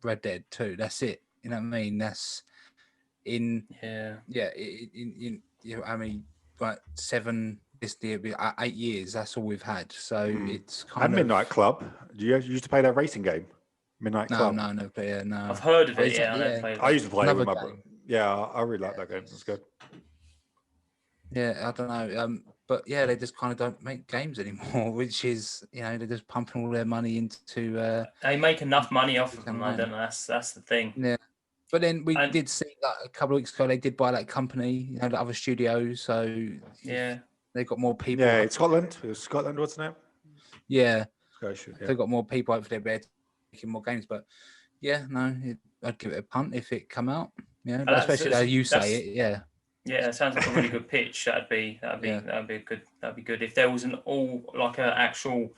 Red Dead 2. That's it. You know what I mean? That's in I mean, like 7 this year, 8 years. That's all we've had. So it's kind of Midnight Club. Do you used to play that racing game? Midnight Club. No, never play it. No, I've heard of it. I used to play it with my brother. Yeah, I really like that game. It's good. Yeah, I don't know. But yeah, they just kind of don't make games anymore, which is, they're just pumping all their money into. They make enough money off of them. I don't know. That's the thing. Yeah. But then we did see that a couple of weeks ago. They did buy that company, the other studios. So they got more people. Yeah, it's Scotland. It was Scotland, wasn't it? Yeah. Scotia, They got more people. Hopefully, they're making more games. But yeah, no, I'd give it a punt if it come out. Yeah, especially how you say it. Yeah. Yeah, it sounds like a really good pitch. That'd be good if there was an actual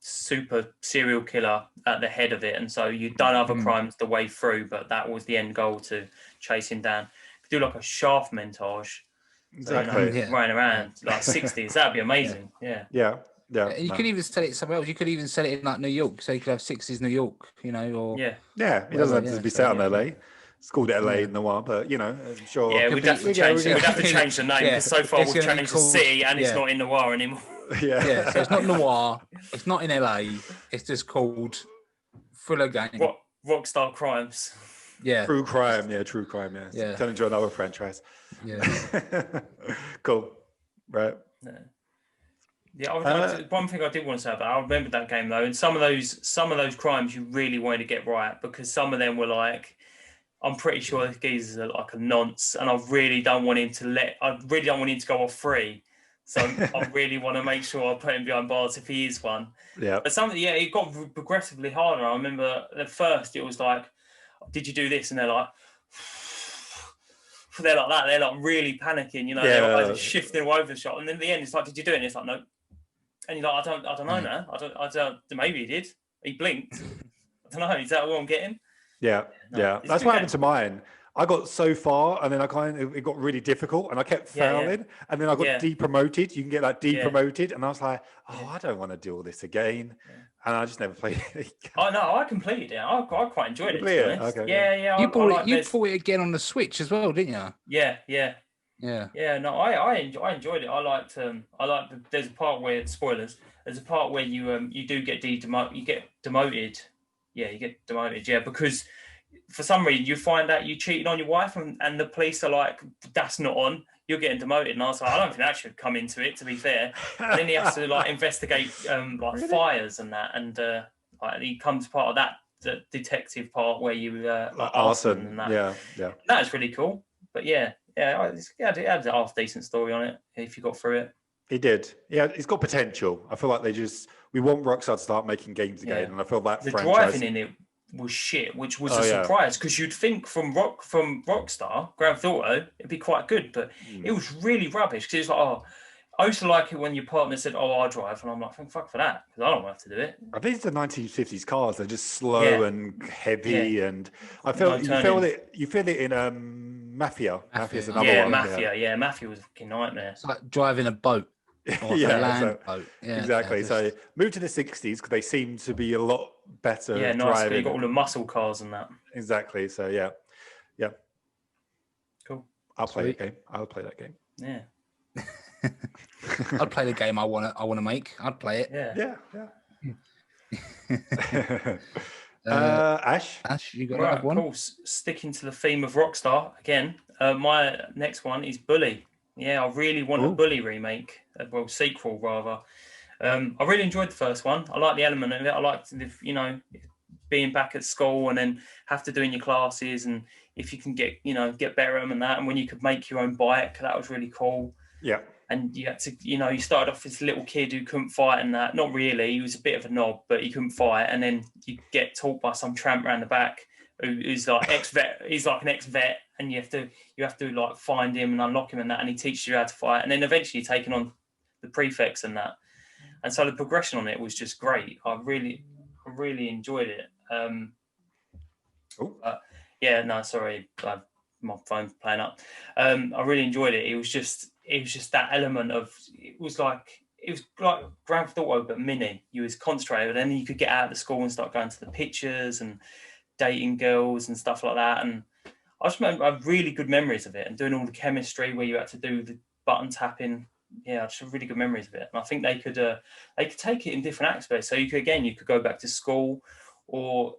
super serial killer at the head of it, and so you'd done other crimes the way through, but that was the end goal to chase him down. Do like a Shaft montage, exactly, running around like 60s. That'd be amazing. Yeah. You could even sell it somewhere else. You could even sell it in like New York, so you could have 60s New York, It doesn't have to be set on LA. It's called LA Noir, but I'm sure. Yeah, we'd have to change the name because so far we've changed the city and it's not in Noir anymore. Yeah, so it's not Noir. It's not in LA. It's just called Thriller Game. Rockstar Crimes. Yeah. True crime. Yeah. Turn into another franchise. Yeah. Cool. Right. One thing I did want to say about I remember that game though, and some of those crimes you really wanted to get right because some of them were like, I'm pretty sure the geezers are like a nonce, and I really don't want him to go off free. So I really want to make sure I put him behind bars if he is one. Yeah. But it got progressively harder. I remember at first it was like, did you do this? And they're like that. They're like really panicking, they're like shifting all over the shot. And then at the end it's like, did you do it? And it's like, no. And you're like, I don't know now. I don't, maybe he did. He blinked. I don't know. Is that what I'm getting? Yeah, No, yeah. it's a That's good what game. happened to mine. I got so far, and then it got really difficult, and I kept Yeah, yeah. failing, and then I got Yeah. depromoted. You can get like Yeah. depromoted, and I was like, oh, Yeah. I don't want to do all this again, Yeah. and I just never played it again. Oh no, I completed it. I quite enjoyed it, to be honest. Okay, Yeah. You I bought like it. You this. bought it again on the Switch as well, didn't you? Yeah. Yeah. No, I enjoyed it. I liked there's a part where, spoilers. There's a part where you do get you get demoted. Yeah, you get demoted. Yeah, because for some reason you find out you cheated on your wife, and the police are like, that's not on. You're getting demoted, and I was like, I don't think that should come into it. To be fair, and then he has to like investigate like fires and that, and like he comes part of that the detective part where you like arson and that. Yeah. That's really cool. But yeah, it had a half decent story on it if you got through it. He did. Yeah, it's got potential. I feel like we want Rockstar to start making games again, and I feel that the franchise... driving in it was shit, which was a surprise because you'd think from Rockstar, Grand Theft Auto, it'd be quite good, but it was really rubbish because it's like, I used to like it when your partner said, I'll drive, and I'm like, thank fuck for that, because I don't have to do it. I think it's the 1950s cars. They're just slow and heavy, and I feel you feel it in Mafia. Mafia's another one. Mafia was a fucking nightmare. It's like driving a boat. Boat. Exactly. So move to the 60s because they seem to be a lot better. Yeah, nice. You got all the muscle cars and that. Exactly. So yeah. Cool. I'll play that game. I'll play that game. Yeah. I'd play the game I want to make. I'd play it. Yeah. Ash, you got another one? Cool. Sticking to the theme of Rockstar again. My next one is Bully. Yeah, I really want a Bully remake. Well, sequel rather. I really enjoyed the first one. I like the element of it. I liked, being back at school and then have to do in your classes, and if you can get better at them and that, and when you could make your own bike, that was really cool. Yeah. And you had to, you started off as a little kid who couldn't fight and that. Not really. He was a bit of a knob, but he couldn't fight. And then you get taught by some tramp around the back who's like ex-vet. He's like an ex-vet, and you have to like find him and unlock him and that, and he teaches you how to fight. And then eventually taking on the prefects and that. And so the progression on it was just great. I really enjoyed it. My phone's playing up. I really enjoyed it. It was just that element of it was like Grand Theft Auto but mini. You was concentrated, and then you could get out of the school and start going to the pictures and dating girls and stuff like that. And I just remember I have really good memories of it, and doing all the chemistry where you had to do the button tapping. Yeah, I just have really good memories of it. And I think they could take it in different aspects. So you could go back to school, or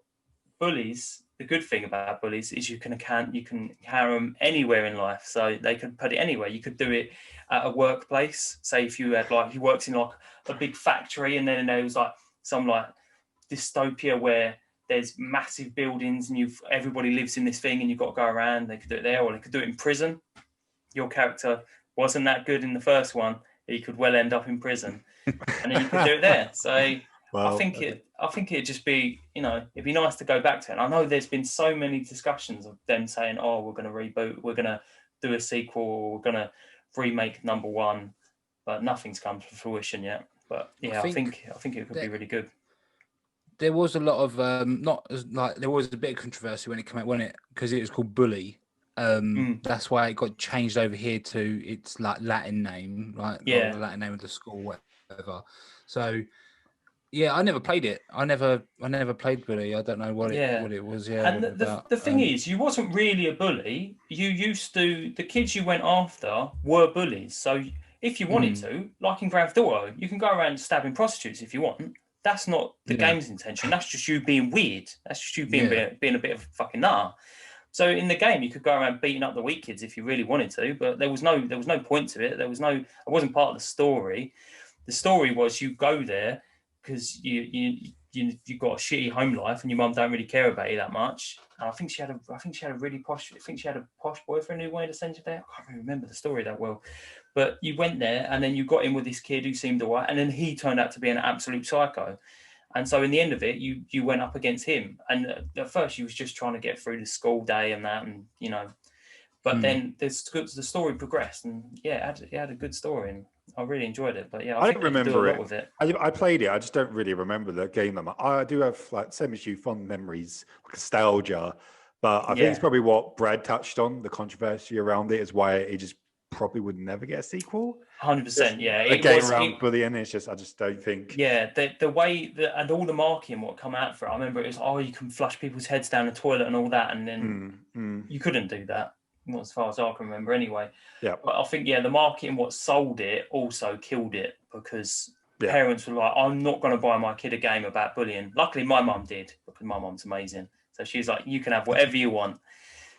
Bullies. The good thing about Bullies is you can carry them anywhere in life. So they could put it anywhere. You could do it at a workplace. Say if you had you worked in like a big factory, and then there was like some like dystopia where there's massive buildings and everybody lives in this thing, and you've got to go around. They could do it there, or they could do it in prison. Your character wasn't that good in the first one, he could well end up in prison, and then you could do it there. So I think it'd just be, it'd be nice to go back to it. And I know there's been so many discussions of them saying, we're going to reboot, we're going to do a sequel, we're going to remake number one, but nothing's come to fruition yet. But yeah, I think it could be really good. There was a lot of there was a bit of controversy when it came out, because it was called Bully. That's why it got changed over here to its like Latin name, right? The Latin name of the school, whatever. So yeah, I never played it. I never played Bully. I don't know what it was. Yeah, and the thing is, you wasn't really a bully. The kids you went after were bullies. So if you wanted to, like in Grand Theft Auto, you can go around stabbing prostitutes if you want. That's not the game's intention. That's just you being weird. That's just you being a bit of a fucking nutter. So in the game, you could go around beating up the weak kids if you really wanted to, but there was no point to it. It wasn't part of the story. The story was you go there because you got a shitty home life and your mum don't really care about you that much. And I think she had a really posh. I think she had a posh boyfriend who wanted to send you there. I can't really remember the story that well, but you went there and then you got in with this kid who seemed alright, and then he turned out to be an absolute psycho. And so in the end of it, you went up against him. And at first you was just trying to get through the school day and that, and But then the story progressed, and yeah, it had a good story, and I really enjoyed it. But yeah, I think don't remember do a it. lot with it. I played it. I just don't really remember the game that much. I do have like same as you, fond memories, nostalgia. But I think it's probably what Brad touched on. The controversy around it is why it just probably would never get a sequel. 100%. Yeah, a game around bullying. It's just I just don't think. Yeah, the way that and all the marketing what come out for it. I remember it was you can flush people's heads down the toilet and all that, and then you couldn't do that. Not as far as I can remember, anyway. Yeah. But I think the marketing what sold it also killed it because parents were like, "I'm not going to buy my kid a game about bullying." Luckily, my mum did because my mum's amazing. So she's like, "You can have whatever you want."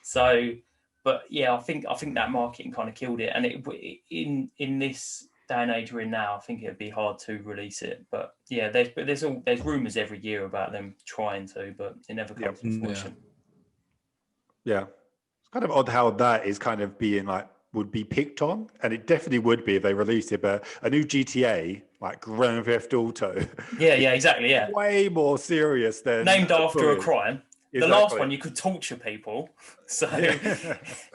So, but yeah, I think that marketing kind of killed it, and in this day and age we're in now, I think it'd be hard to release it. But yeah, there's rumours every year about them trying to, but it never comes to fruition. Yeah. Kind of odd how that is kind of being like would be picked on, and it definitely would be if they released it. But a new GTA like Grand Theft Auto, exactly, way more serious than named after a crime. Exactly. The last one you could torture people, so you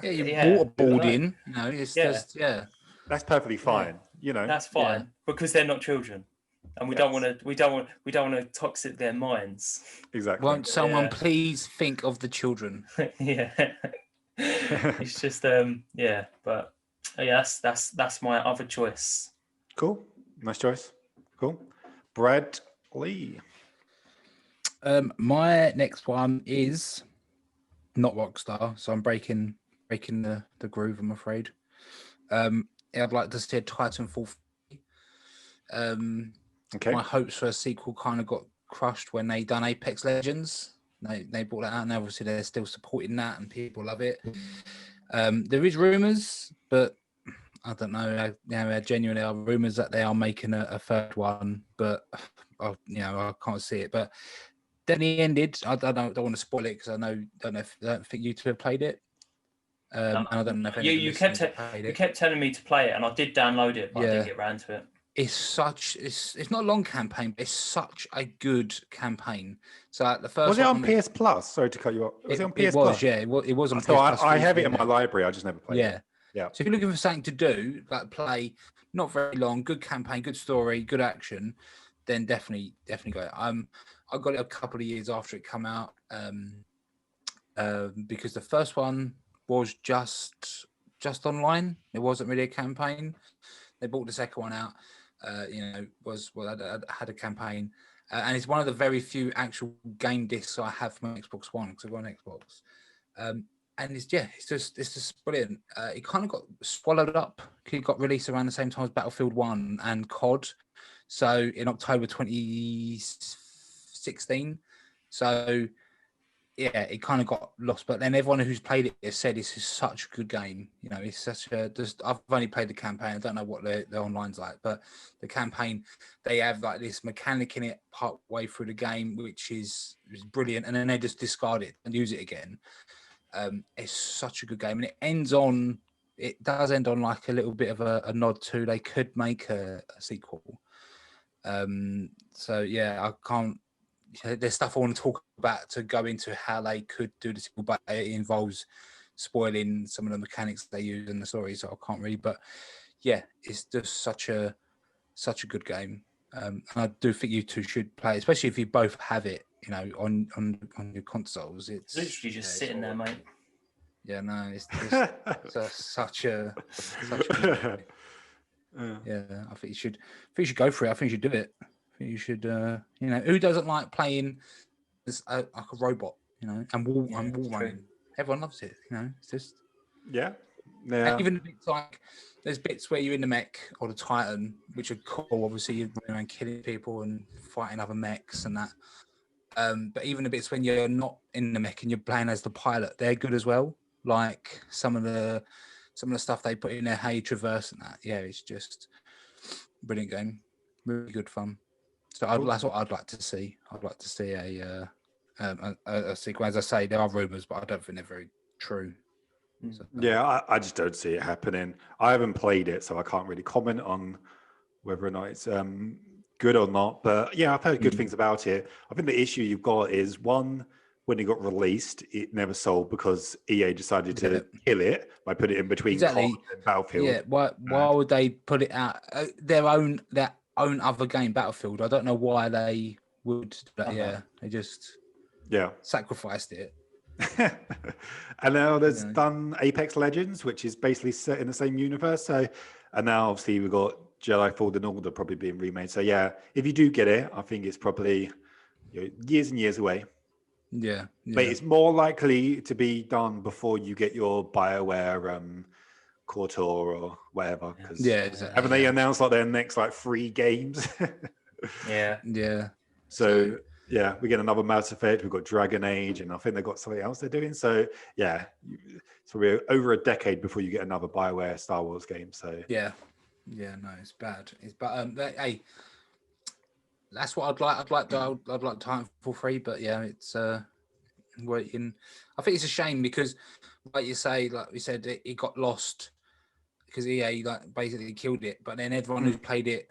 waterboarding. It's just that's perfectly fine. That's fine because they're not children. And we don't want to toxic their minds. Exactly. Won't someone please think of the children? It's just but that's my other choice. Cool. Nice choice. Cool. Brad Lee. My next one is not Rockstar, so I'm breaking the groove, I'm afraid. I'd like to see a Titanfall. My hopes for a sequel kind of got crushed when they done Apex Legends. They brought that out, and obviously they're still supporting that, and people love it. There is rumours, but I don't know. There genuinely are rumours that they are making a third one, but I can't see it. But then he ended. I don't want to spoil it because I don't think you two have played it. And I don't know if you kept telling me to play it, and I did download it, but I didn't get around to it. It's not a long campaign, but it's such a good campaign. So the first was it on PS Plus? Sorry to cut you off. Was it on PS Plus? Yeah, it was on PS Plus. I have it in my library. I just never played it. Yeah. So if you're looking for something to do, like play, not very long, good campaign, good story, good action, then definitely go. I got it a couple of years after it came out, because the first one was just online. It wasn't really a campaign. They brought the second one out. Had a campaign, and it's one of the very few actual game discs I have from Xbox One because I've got an Xbox. And it's just brilliant. It kind of got swallowed up. It got released around the same time as Battlefield 1 and COD. So in October 2016. So yeah, it kind of got lost. But then everyone who's played it has said it's such a good game. It's such I've only played the campaign. I don't know what the online's like, but the campaign, they have like this mechanic in it part way through the game, which is brilliant. And then they just discard it and use it again. It's such a good game, and it does end on like a little bit of a nod to they could make a sequel. So yeah, I can't. There's stuff I want to talk about to go into how they could do the sequel, but it involves spoiling some of the mechanics they use in the story, so I can't really. But yeah, it's just such a good game, and I do think you two should play, especially if you both have it. On your consoles, it's literally just sitting there, mate. Yeah, no, it's such a yeah. I think you should go for it. I think you should do it. I think you should. Who doesn't like playing as like a robot? And wall running. Everyone loves it. It's just yeah. And even bits like there's bits where you're in the mech or the Titan, which are cool. Obviously, you're running around killing people and fighting other mechs and that. But even the bits when you're not in the mech and you're playing as the pilot, they're good as well. Like some of the stuff they put in there, how you traverse and that. Yeah, it's just brilliant game, really good fun. So that's what I'd like to see. I'd like to see a sequel. As I say, there are rumours, but I don't think they're very true. So, yeah, I just don't see it happening. I haven't played it, so I can't really comment on whether or not it's good or not. But yeah, I've heard good things about it. I think the issue you've got is one, when it got released, it never sold because EA decided to kill it by putting it in between COD and Battlefield. Yeah, why would they put it out their own other game, Battlefield? I don't know why they would. But yeah, they just sacrificed it. And now there's done Apex Legends, which is basically set in the same universe. So, and now obviously we've got Jedi Fallen Order probably being remade. So yeah, if you do get it, I think it's probably years and years away. Yeah, but it's more likely to be done before you get your BioWare KOTOR or whatever. Because haven't they announced like their next like 3 games? yeah. So yeah, we get another Mass Effect. We've got Dragon Age, and I think they've got something else they're doing. So yeah, so we're over a decade before you get another BioWare Star Wars game. So no, it's bad. Hey. That's what I'd like. I'd like Titanfall 3, but yeah, it's waiting. I think it's a shame because, like you say, like we said, it got lost because EA like basically killed it. But then everyone who's played it,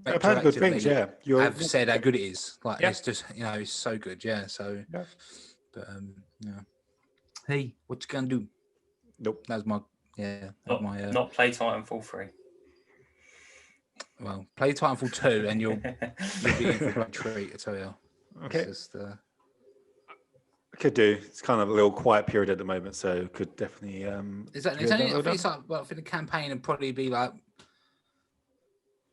I've heard good things. Yeah, have said how good it is. Like it's just it's so good. Yeah. So, but hey, what you gonna do? Nope. That's my not play Titanfall 3. Well, play Titanfall 2 and you'll be in for a treat, I tell you. Okay. Just, could do. It's kind of a little quiet period at the moment, so could definitely. I think the campaign would probably be like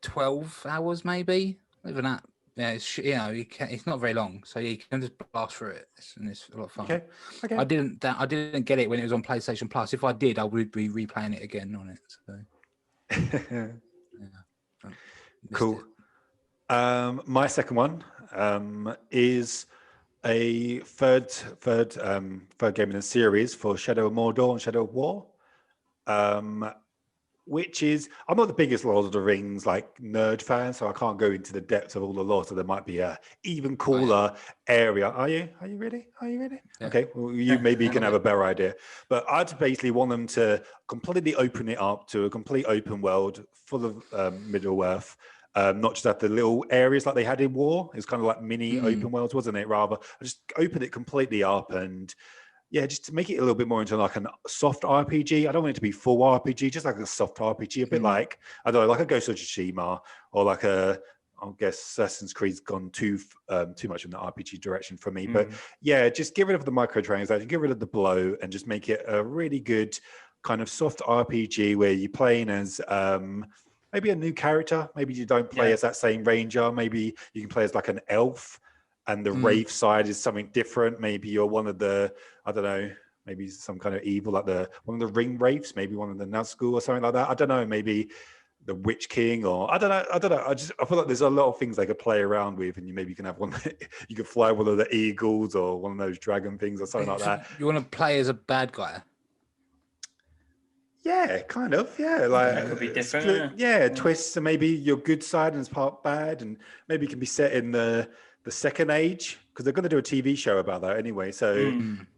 12 hours, maybe. Even that. Yeah, it's not very long, so you can just blast through it, and it's a lot of fun. Okay. I didn't get it when it was on PlayStation Plus. If I did, I would be replaying it again on it. So. Cool. My second one is a third game in the series for Shadow of Mordor and Shadow of War, which is, I'm not the biggest Lord of the Rings like nerd fan, so I can't go into the depths of all the lore. So there might be a even cooler area. Are you ready? Yeah. Okay. Well, you maybe can have a better idea. But I'd basically want them to completely open it up to a complete open world full of Middle Earth. Not just at the little areas like they had in War. It's kind of like mini open worlds, wasn't it? Rather, just open it completely up and just to make it a little bit more into like a soft RPG. I don't want it to be full RPG, just like a soft RPG, a bit like, I don't know, like a Ghost of Tsushima or like I guess Assassin's Creed's gone too much in the RPG direction for me. But yeah, just get rid of the microtransaction, get rid of the blow, and just make it a really good kind of soft RPG where you're playing as maybe a new character. Maybe you don't play as that same ranger. Maybe you can play as like an elf, and the wraith side is something different. Maybe you're one of the, I don't know, maybe some kind of evil, like one of the ring wraiths, maybe one of the Nazgul or something like that. I don't know, maybe the Witch King, or I don't know. I feel like there's a lot of things they could play around with, and you can have one. You could fly one of the eagles or one of those dragon things or something like that. You want to play as a bad guy? Yeah, kind of. Yeah, like that could be different. Twists, and maybe your good side and it's part bad, and maybe it can be set in the Second Age, because they're going to do a TV show about that anyway. So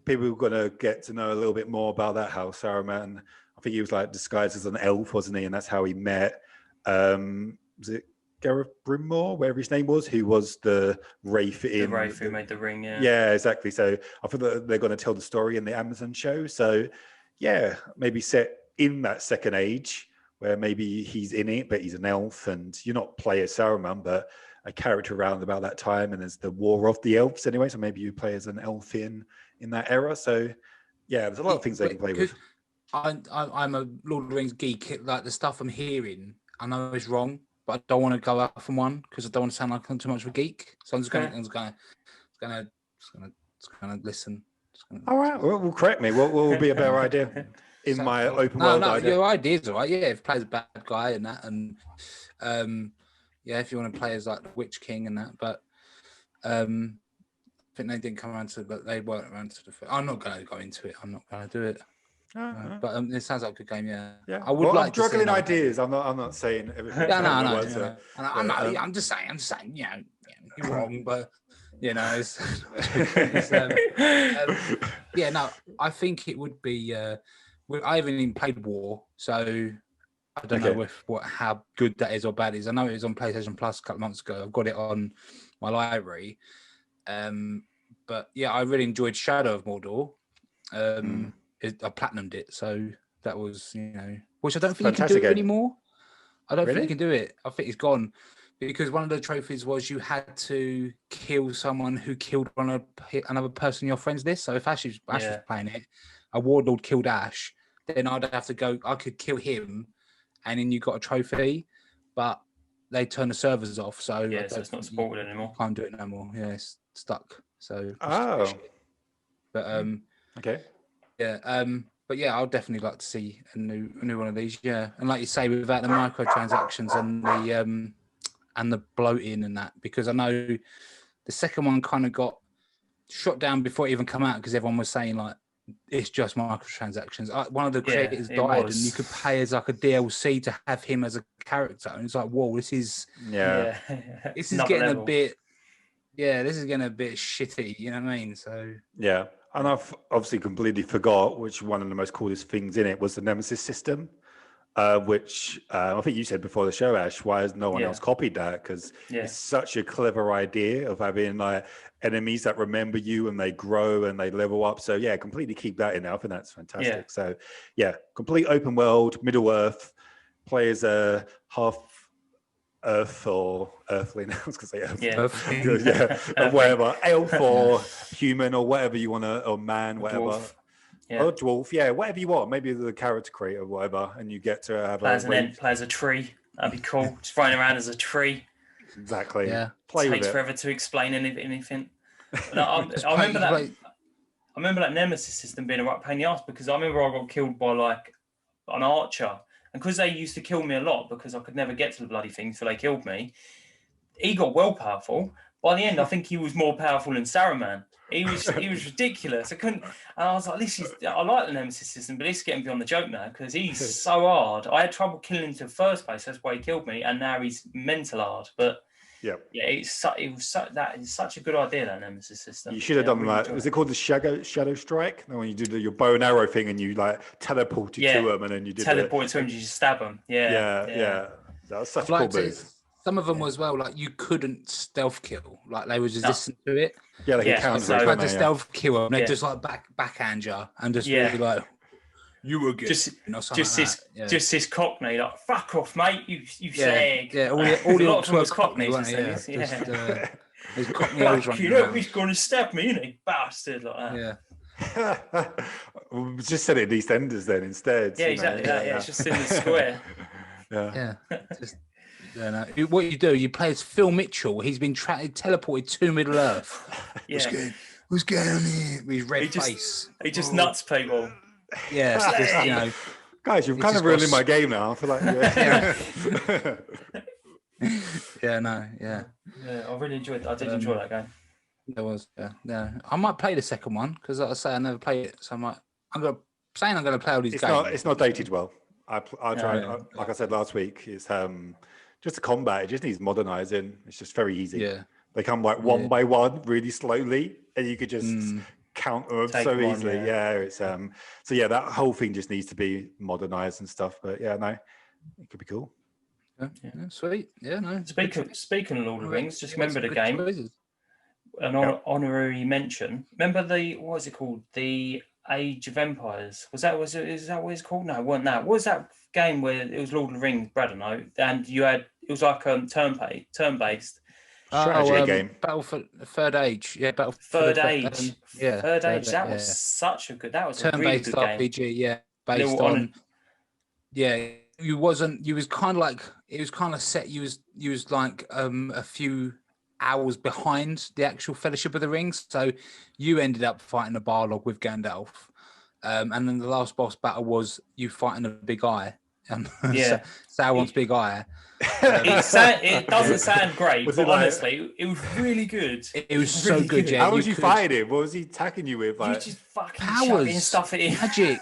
people are going to get to know a little bit more about that. How Saruman, I think he was like disguised as an elf, wasn't he? And that's how he met. Was it Gareth Brimore, wherever his name was, who was the wraith in the wraith who made the ring? Yeah, exactly. So I feel that they're going to tell the story in the Amazon show. So yeah, maybe set in that Second Age where maybe he's in it, but he's an elf, and you're not play as Saruman, but a character around about that time, and there's the War of the Elves anyway. So maybe you play as an elf in that era. So yeah, there's a lot of things they can play with. I'm a Lord of the Rings geek. Like the stuff I'm hearing, I know it's wrong, but I don't want to go out from one because I don't want to sound like I'm too much of a geek. So I'm just gonna listen. All right, well, correct me. What will be a better idea in my open world idea? Your idea's all right. Yeah, if plays a bad guy and that, and if you want to play as like the Witch King and that, but I think they didn't come around to, but they weren't around to the. I'm not going to go into it. I'm not going to do it. But it sounds like a good game. Yeah. I would like. I'm juggling ideas. I'm not saying everything. No. I'm just saying. You're wrong, but it's I think it would be. I haven't even played War, so I don't know how good that is or bad it is. I know it was on PlayStation Plus a couple of months ago. I've got it on my library, but yeah, I really enjoyed Shadow of Mordor. I platinumed it, so that was, which I don't think you can do anymore. I don't think you can do it. I think it's gone because one of the trophies was you had to kill someone who killed another person on your friends list. So if Ash was playing it, a warlord killed Ash, then I'd have to go. I could kill him, and then you got a trophy, but they turn the servers off. So so it's not supported anymore. Can't do it no more. Yeah, it's stuck. So but okay. Yeah, but yeah, I'll definitely like to see a new one of these. Yeah, and like you say, without the microtransactions and the bloating and that, because I know the second one kind of got shot down before it even come out because everyone was saying like it's just microtransactions. One of the creators died, and you could pay as like a DLC to have him as a character, and it's like, whoa, this is this is getting level. This is getting a bit shitty. You know what I mean? So yeah. And I've obviously completely forgot which one of the most coolest things in it was the Nemesis system, which I think you said before the show, Ash. Why has no one else copied that? Because it's such a clever idea of having like enemies that remember you and they grow and they level up. So yeah, completely keep that in there. I think that's fantastic. Yeah. So yeah, complete open world, Middle Earth, players half Earth or Earthly now, I was going to say Earth. Or whatever, elf or human or whatever you want to, or man, whatever. Dwarf. Or dwarf, whatever you want. Maybe the character creator or whatever, and you get to have plays a tree. That'd be cool. Just running around as a tree. Exactly. Yeah. It takes forever to explain anything. I remember that. I remember that Nemesis system being a right pain in the ass because I remember I got killed by like an archer. And because they used to kill me a lot because I could never get to the bloody thing, so they killed me, he got well powerful. By the end, I think he was more powerful than Saruman. He was ridiculous. And I was like, I like the Nemesis system, but this is getting beyond the joke now because he's so hard. I had trouble killing him to the first place. That's why he killed me. And now he's mental hard. But that is such a good idea, that Nemesis system. You should have done that. Was it called the Shadow Strike? When you did your bow and arrow thing and you like teleported to them and then you did teleport to him, you just stab them. Yeah. That was such a cool move. Some of them as well, like you couldn't stealth kill, like they was resistant to it. Yeah, like counter. So tried to stealth kill them, they just like backhand you and just really like you were good. Just this Cockney, like fuck off, mate. You sag. Yeah, all the orcs were Cockneys. There's Cockney elves running around. He's going to stab me, isn't he, bastard? Like that. Yeah. We just said it EastEnders then instead. Yeah, exactly. It's just in the square. Yeah. What you do, you play as Phil Mitchell. He's been teleported to Middle Earth. What's going on here? With his red face. He just nuts people. Yeah, guys, you've kind of ruined my game now. I feel like Yeah, I really enjoyed that. I did enjoy that game. There was, I might play the second one because, like I say, I never played it, so I'm going to play all these games. It's not dated well. I try. Like I said last week, it's just the combat. It just needs modernizing. It's just very easy. Yeah, they come like one by one, really slowly, and you could just counter them so easily. It's so that whole thing just needs to be modernized and stuff. But it could be cool. Yeah, sweet. Yeah, no. Speaking of Lord of the Rings, just remember the game. An honorary mention. Remember what was it called? The Age of Empires. Is that what it's called? No, it wasn't that. What was that game where it was Lord of the Rings, Brad, I know, and it was like turn-based strategy game. Battle for Third Age. Yeah, Battle for Third Age. Third Age. That was such a good. That was a really good RPG. Game. Yeah, based on. Yeah, you was kind of like it was kind of set. You was like a few hours behind the actual Fellowship of the Rings, so you ended up fighting a Barlog with Gandalf, and then the last boss battle was you fighting a big eye. Sauron's big eye. It doesn't sound great, but honestly, it was really good. It was so good. Yeah, how was you fighting him? What was he attacking you with? Like you just fucking powers and stuff at him. Magic.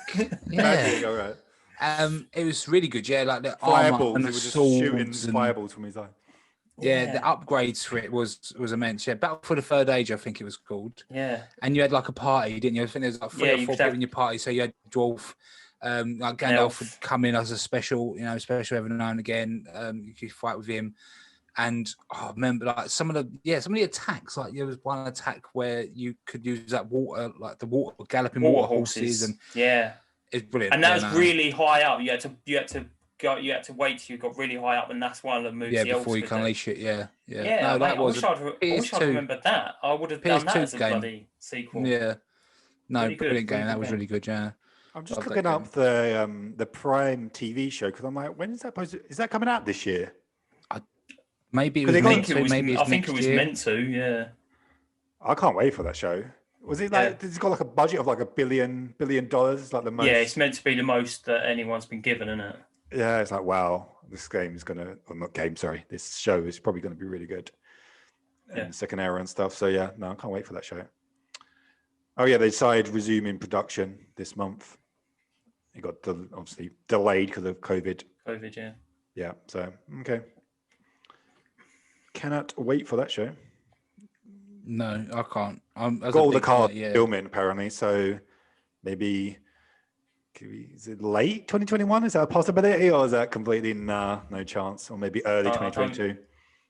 Magic. All right. It was really good. Yeah, like the fireballs. And the he was just shooting fireballs from his eye. Yeah, the upgrades for it was immense. Yeah, Battle for the Third Age, I think it was called. Yeah. And you had like a party, didn't you? I think there was like 3 or 4 people in your party. So you had dwarf, like Gandalf would come in as a special every now and again. You could fight with him. And I remember like some of the attacks. Like there was one attack where you could use that water, like the galloping water horses, and it's brilliant. And that was really high up. You had to wait till you got really high up, and that's one of the moves. Before you can unleash it. Yeah. No, mate, I wish I'd remembered that. I would have done that as a bloody sequel. Yeah. No, really brilliant game. That was really good. Yeah. I'm just looking up the Prime TV show because I'm like, when is that supposed to? Is that coming out this year? Maybe it was meant to. I think it was meant to. Yeah. I can't wait for that show. Was it like? It's got like a budget of like $1 billion, like the most. Yeah, it's meant to be the most that anyone's been given, isn't it? Yeah, it's like wow, this game is gonna, or not game, sorry, this show is probably going to be really good. And second era and stuff. So yeah, no, I can't wait for that show. Oh yeah, they decided resuming production this month. It got obviously delayed because of COVID. Yeah. Yeah. So okay. Cannot wait for that show. No, I can't. Got all the card filming apparently, so maybe is it late 2021? Is that a possibility, or is that completely no chance, or maybe early 2022?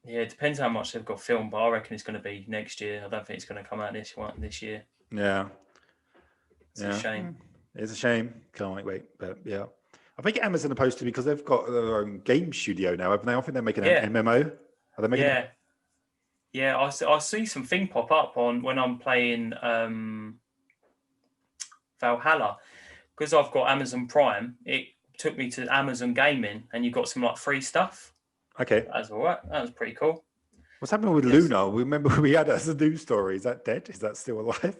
Yeah, it depends how much they've got filmed, but I reckon it's going to be next year. I don't think it's going to come out this year. Yeah, it's a shame. It's a shame. Can't wait, but yeah, I think Amazon are supposed to, because they've got their own game studio now, haven't they? I think they're making an MMO. Are they making? Yeah. I see something pop up on when I'm playing Valhalla, because I've got Amazon Prime. It took me to Amazon Gaming, and you got some like free stuff. Okay, that's all right. That was pretty cool. What's happening with Luna? We remember we had as a news story. Is that dead? Is that still alive?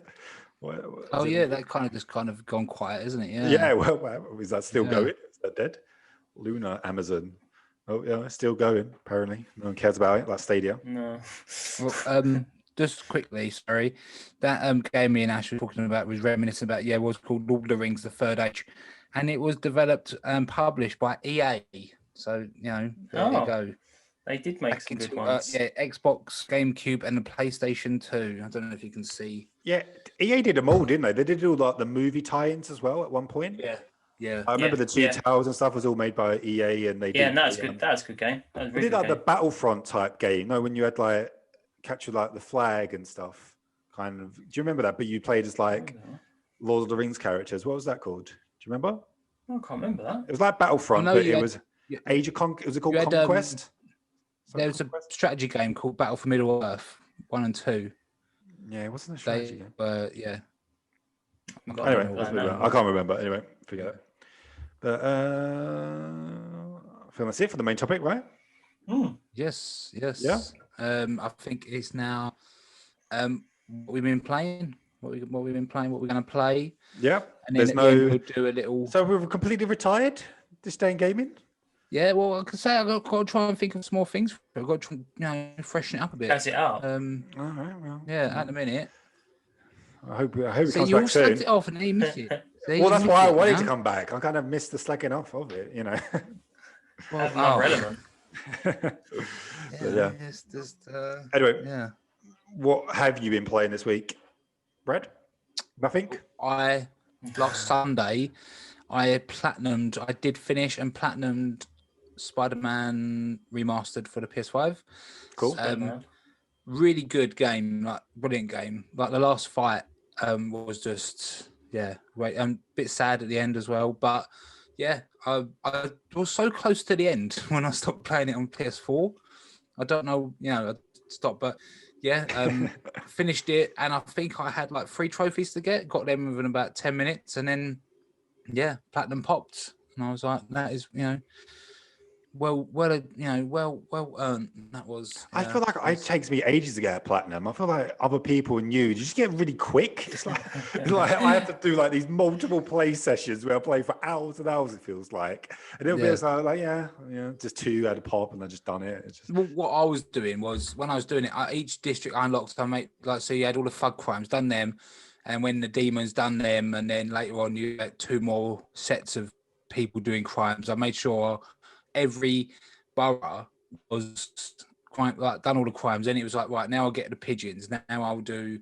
That kind of gone quiet, isn't it? Yeah. Well, is that still going? Is that dead? Luna, Amazon. Oh yeah, it's still going. Apparently, no one cares about it. Like Stadia. No. Well, just quickly, sorry, that game me and Ash were talking about was reminiscent about was called Lord of the Rings: The Third Age, and it was developed and published by EA. So there you go. They did make some good ones. Xbox, GameCube, and the PlayStation 2. I don't know if you can see. Yeah, EA did them all, didn't they? They did all like the movie tie-ins as well at one point. Yeah. I remember the Two Towers and stuff was all made by EA, and they did. And that's good. That's a good game. That was really did like the Battlefront type game. No, when you had like capture like the flag and stuff. Kind of. Do you remember that? But you played as like Lord of the Rings characters. What was that called? Do you remember? I can't remember that. It was like Battlefront, but it was Age of Conquest. Was it called Conquest? There was a strategy game called Battle for Middle Earth 1 and 2. Yeah, it wasn't a strategy game. Yeah. Anyway, I can't remember. Anyway, forget it. But I think that's it for the main topic, right? Yes. Yeah. I think it's now what we've been playing, what we've been playing, what we're going to play. Yeah. And then we'll do a little. So we're completely retired this day in gaming. Yeah, well, I could say I've got to try and think of some more things. I've got to freshen it up a bit. Catch it up. All right, well. Yeah, at the minute. I hope it comes you back soon. slacked it off and he missed it. Well, that's why I wanted to come back. I kind of missed the slacking off of it, Well, not relevant. It's just, anyway, what have you been playing this week, Brad? Nothing? Last Sunday, I did finish and platinumed Spider-Man Remastered for the PS5. Cool. Really good game, like brilliant game. Like the last fight was just great. A bit sad at the end as well, but I was so close to the end when I stopped playing it on PS4. I don't know, I stopped, but finished it, and I think I had like 3 trophies to get. Got them within about 10 minutes, and then platinum popped, and I was like, that is well earned. That was. I feel like it takes me ages to get a platinum. I feel like other people and you just get really quick. It's like, I have to do like these multiple play sessions where I play for hours and hours. It feels like, and it'll be like just 2 at a pop, and I just done it. It's just... Well, what I was doing was when I was doing it, each district I unlocked. So you had all the thug crimes, done them, and when the demons done them, and then later on you had 2 more sets of people doing crimes. I made sure every borough was done all the crimes. Then it was like, right, now I'll get the pigeons. Now I'll do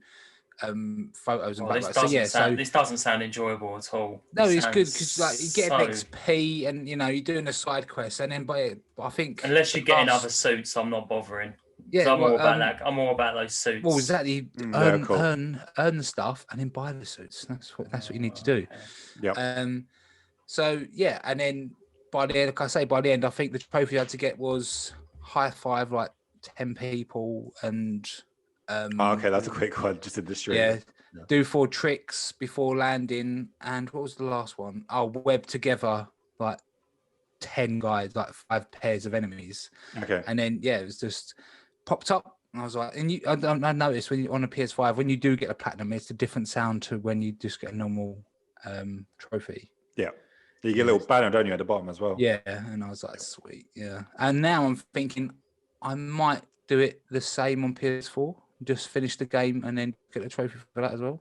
photos and This background. So yeah, this doesn't sound enjoyable at all. No, it's good because like you get XP and you're doing a side quest, and then I think unless you're getting other suits, I'm not bothering. Yeah, I'm all about that. I'm all about those suits. Well, exactly. Earn the stuff and then buy the suits. That's what you need to do. Yeah. So yeah, and then by the end, like I say, by the end, I think the trophy I had to get was high five like 10 people and. Okay, that's a quick one. Just in the street. Yeah. Do 4 tricks before landing, and what was the last one? Oh, web together like 10 guys, like 5 pairs of enemies. Okay. And then it was just popped up, and I was like, and I noticed when you on a PS5, when you do get a platinum, it's a different sound to when you just get a normal trophy. Yeah. You get a little banner, don't you, at the bottom as well? Yeah, and I was like, sweet, yeah. And now I'm thinking I might do it the same on PS4. Just finish the game and then get a trophy for that as well.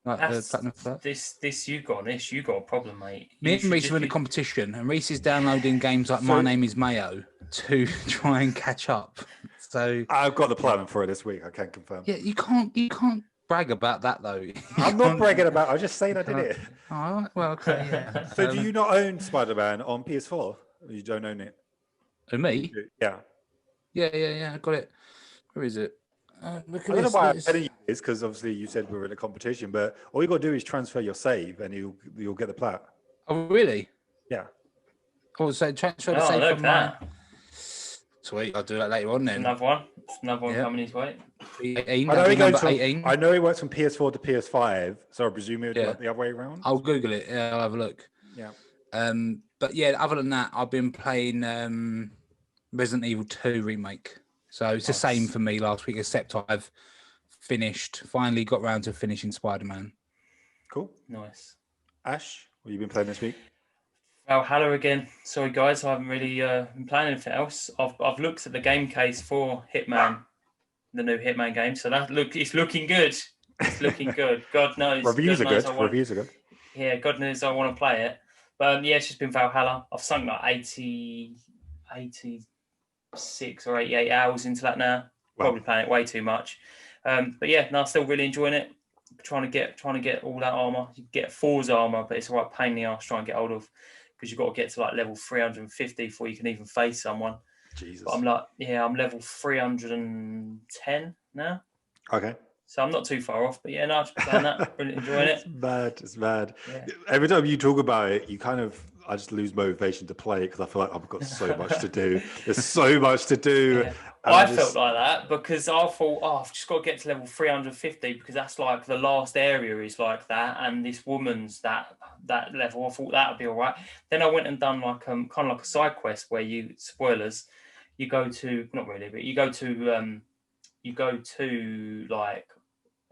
Like the platinum for that. This you got a problem, mate. Me and Reese are in a competition, and Reese is downloading games like My Name Is Mayo to try and catch up. So I've got the platinum for it this week. I can confirm. Yeah, you can't brag about that though. I'm not bragging about. I was just saying I did it. All right. Well, okay. Yeah. So do you not own Spider-Man on PS4? Or you don't own it? And me? Yeah. Yeah. I got it. Where is it? I don't know why I'm telling you this, because obviously you said we were in a competition, but all you got to do is transfer your save and you'll get the plat. Oh, really? Yeah. Oh, so transfer the save from that. Sweet, I'll do that later on then. Another one coming his way. 18. I know it works from PS4 to PS5, so I presume it would work the other way around. I'll Google it. Yeah, I'll have a look. Yeah. But yeah, other than that, I've been playing Resident Evil 2 remake. So it's the same for me last week, except I've finally got round to finishing Spider-Man. Cool. Nice. Ash, what have you been playing this week? Valhalla again. Sorry, guys, I haven't really been playing anything else. I've looked at the game case for Hitman, the new Hitman game. So it's looking good. It's looking good. God knows. Reviews are good. Yeah, God knows I want to play it. But it's just been Valhalla. I've sunk like 86 or 88 hours into that now. Wow. Probably playing it way too much. But yeah, no, still really enjoying it. Trying to get all that armor. You get Forza armor, but it's a right pain in the ass trying to get hold of, because you've got to get to like level 350 before you can even face someone. Jesus. But I'm level 310 now. Okay. So I'm not too far off, but yeah, no, just playing that, really enjoying it. It's mad. Yeah. Every time you talk about it, I just lose motivation to play it because I feel like I've got so much to do. There's so much to do. Yeah. I felt like that because I thought, I've just got to get to level 350 because that's like the last area is like that, and this woman's that level. I thought that would be all right. Then I went and done like kind of like a side quest where you go to, not really, but you go to like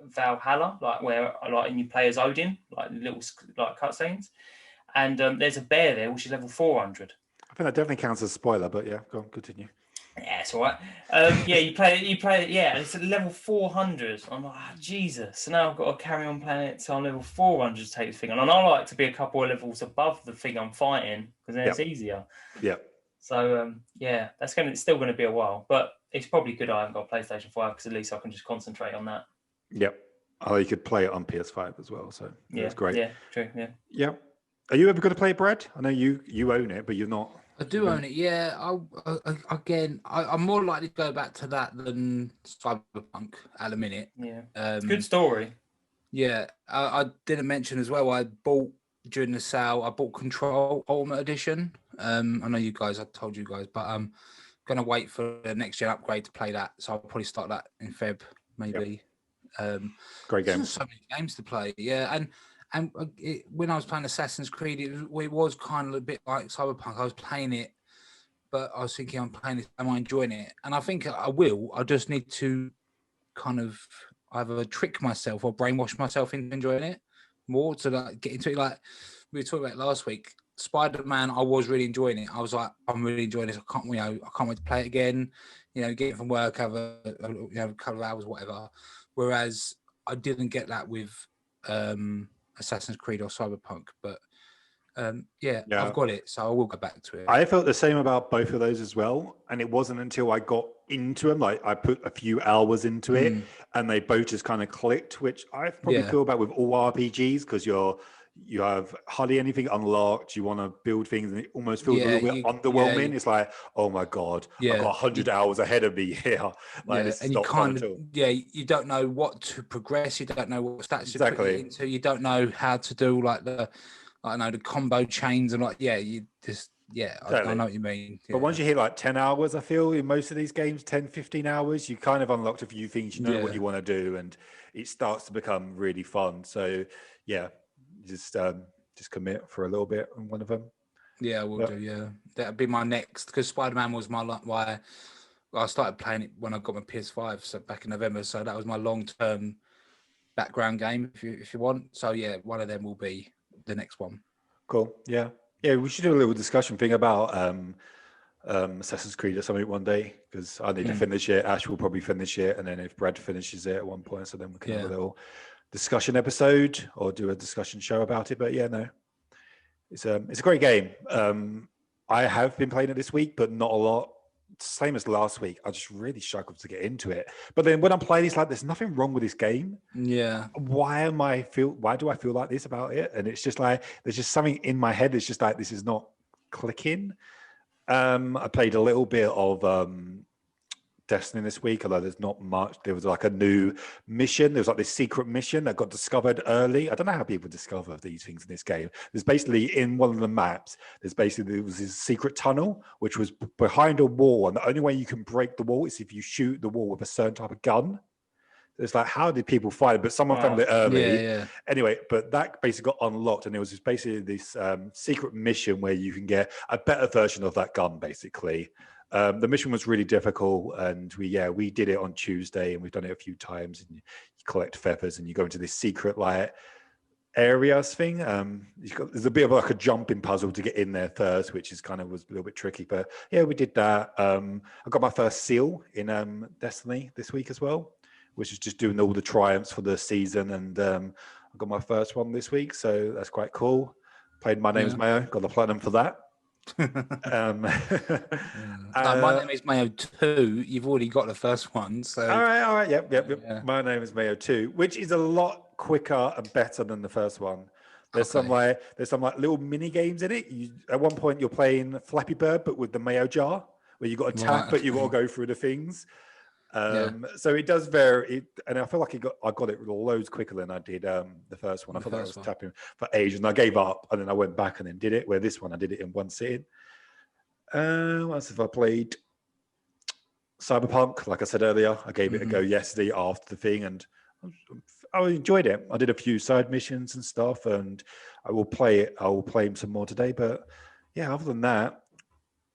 Valhalla, like where like, and you play as Odin, like little like cutscenes, and there's a bear there which is level 400. I think that definitely counts as a spoiler, but yeah, go on, continue. Yeah, it's all right. You play it, yeah, and it's at level 400. I'm like, Jesus. So now I've got to carry on playing it till I'm level 400 to take this thing on. And I like to be a couple of levels above the thing I'm fighting because then it's easier. Yeah. So it's still going to be a while, but it's probably good I haven't got a PlayStation 5 because at least I can just concentrate on that. Yep. Oh, you could play it on PS5 as well, so that's great. Yeah, true. Yeah. Yeah. Are you ever going to play it, Brad? I know you own it, but you're not. I do own it, yeah. I'm more likely to go back to that than Cyberpunk at the minute. Yeah, it's a good story. Yeah, I didn't mention as well, I bought during the sale, I bought Control Ultimate Edition. I know you guys, I told you guys, but I'm going to wait for the next gen upgrade to play that. So I'll probably start that in Feb, maybe. Yep. Great game. So many games to play, yeah. And when I was playing Assassin's Creed, it was kind of a bit like Cyberpunk. I was playing it, but I was thinking, I'm playing it, am I enjoying it? And I think I will. I just need to kind of either trick myself or brainwash myself into enjoying it more to like get into it. Like we were talking about last week, Spider-Man, I was really enjoying it. I was like, I'm really enjoying this. I can't wait to play it again. Get from work, have a couple of hours, whatever. Whereas I didn't get that with Assassin's Creed or Cyberpunk, but Yeah, I've got it, so I will go back to it. I felt the same about both of those as well, and it wasn't until I got into them, like I put a few hours into it, and they both just kind of clicked, which I probably feel about with all RPGs, because you have hardly anything unlocked, you want to build things, and it almost feels a little bit underwhelming. It's like, oh my god, I've got 100 hours ahead of me here. Like, this is not fun at all. You don't know what to progress, you don't know what stats to put you into, you don't know how to do like the combo chains, and you just I know what you mean. But once you hit like 10 hours, I feel in most of these games, 10, 15 hours, you kind of unlocked a few things, you know what you want to do, and it starts to become really fun. So just commit for a little bit on one of them. Yeah, we'll do. That'd be my next, because Spider-Man was why I started playing it when I got my PS5, so back in November. So that was my long-term background game, if you want. So one of them will be the next one. Cool. Yeah. We should do a little discussion thing about Assassin's Creed or something one day, because I need to finish it. Ash will probably finish it, and then if Brad finishes it at one point, so then we can have a little discussion episode or do a discussion show about it. But it's a great game. I have been playing it this week, but not a lot. Same as last week. I just really struggled to get into it. But then when I'm playing, it's like there's nothing wrong with this game. Yeah. Why do I feel like this about it? And it's just like there's just something in my head that's just like, this is not clicking. I played a little bit of Destiny this week, although there's not much. There was like a new mission. There was like this secret mission that got discovered early. I don't know how people discover these things in this game. There's basically, in one of the maps, there was this secret tunnel which was behind a wall, and the only way you can break the wall is if you shoot the wall with a certain type of gun. It's like, how did people find it? But someone found it early. Anyway, but that basically got unlocked, and it was basically this secret mission where you can get a better version of that gun, basically. The mission was really difficult, and we did it on Tuesday, and we've done it a few times. And you collect feathers, and you go into this secret like areas thing. There's a bit of like a jumping puzzle to get in there first, which was a little bit tricky. But we did that. I got my first seal in Destiny this week as well, which is just doing all the triumphs for the season, and I got my first one this week, so that's quite cool. Played My Name is Mayo, got the platinum for that. My Name is Mayo 2. You've already got the first one, so all right. Yep. My Name is Mayo 2, which is a lot quicker and better than the first one. There's some little mini games in it. At one point you're playing Flappy Bird, but with the mayo jar, where you got to tap, but you got to go through the things. So it does vary, and I feel like I got it loads quicker than I did the first one. I thought I was tapping for ages, and I gave up, and then I went back and then did it. Where this one, I did it in one sitting. What else have I played? Cyberpunk, like I said earlier, I gave it a go yesterday after the thing, and I enjoyed it. I did a few side missions and stuff, and I will play it. I will play some more today, but other than that,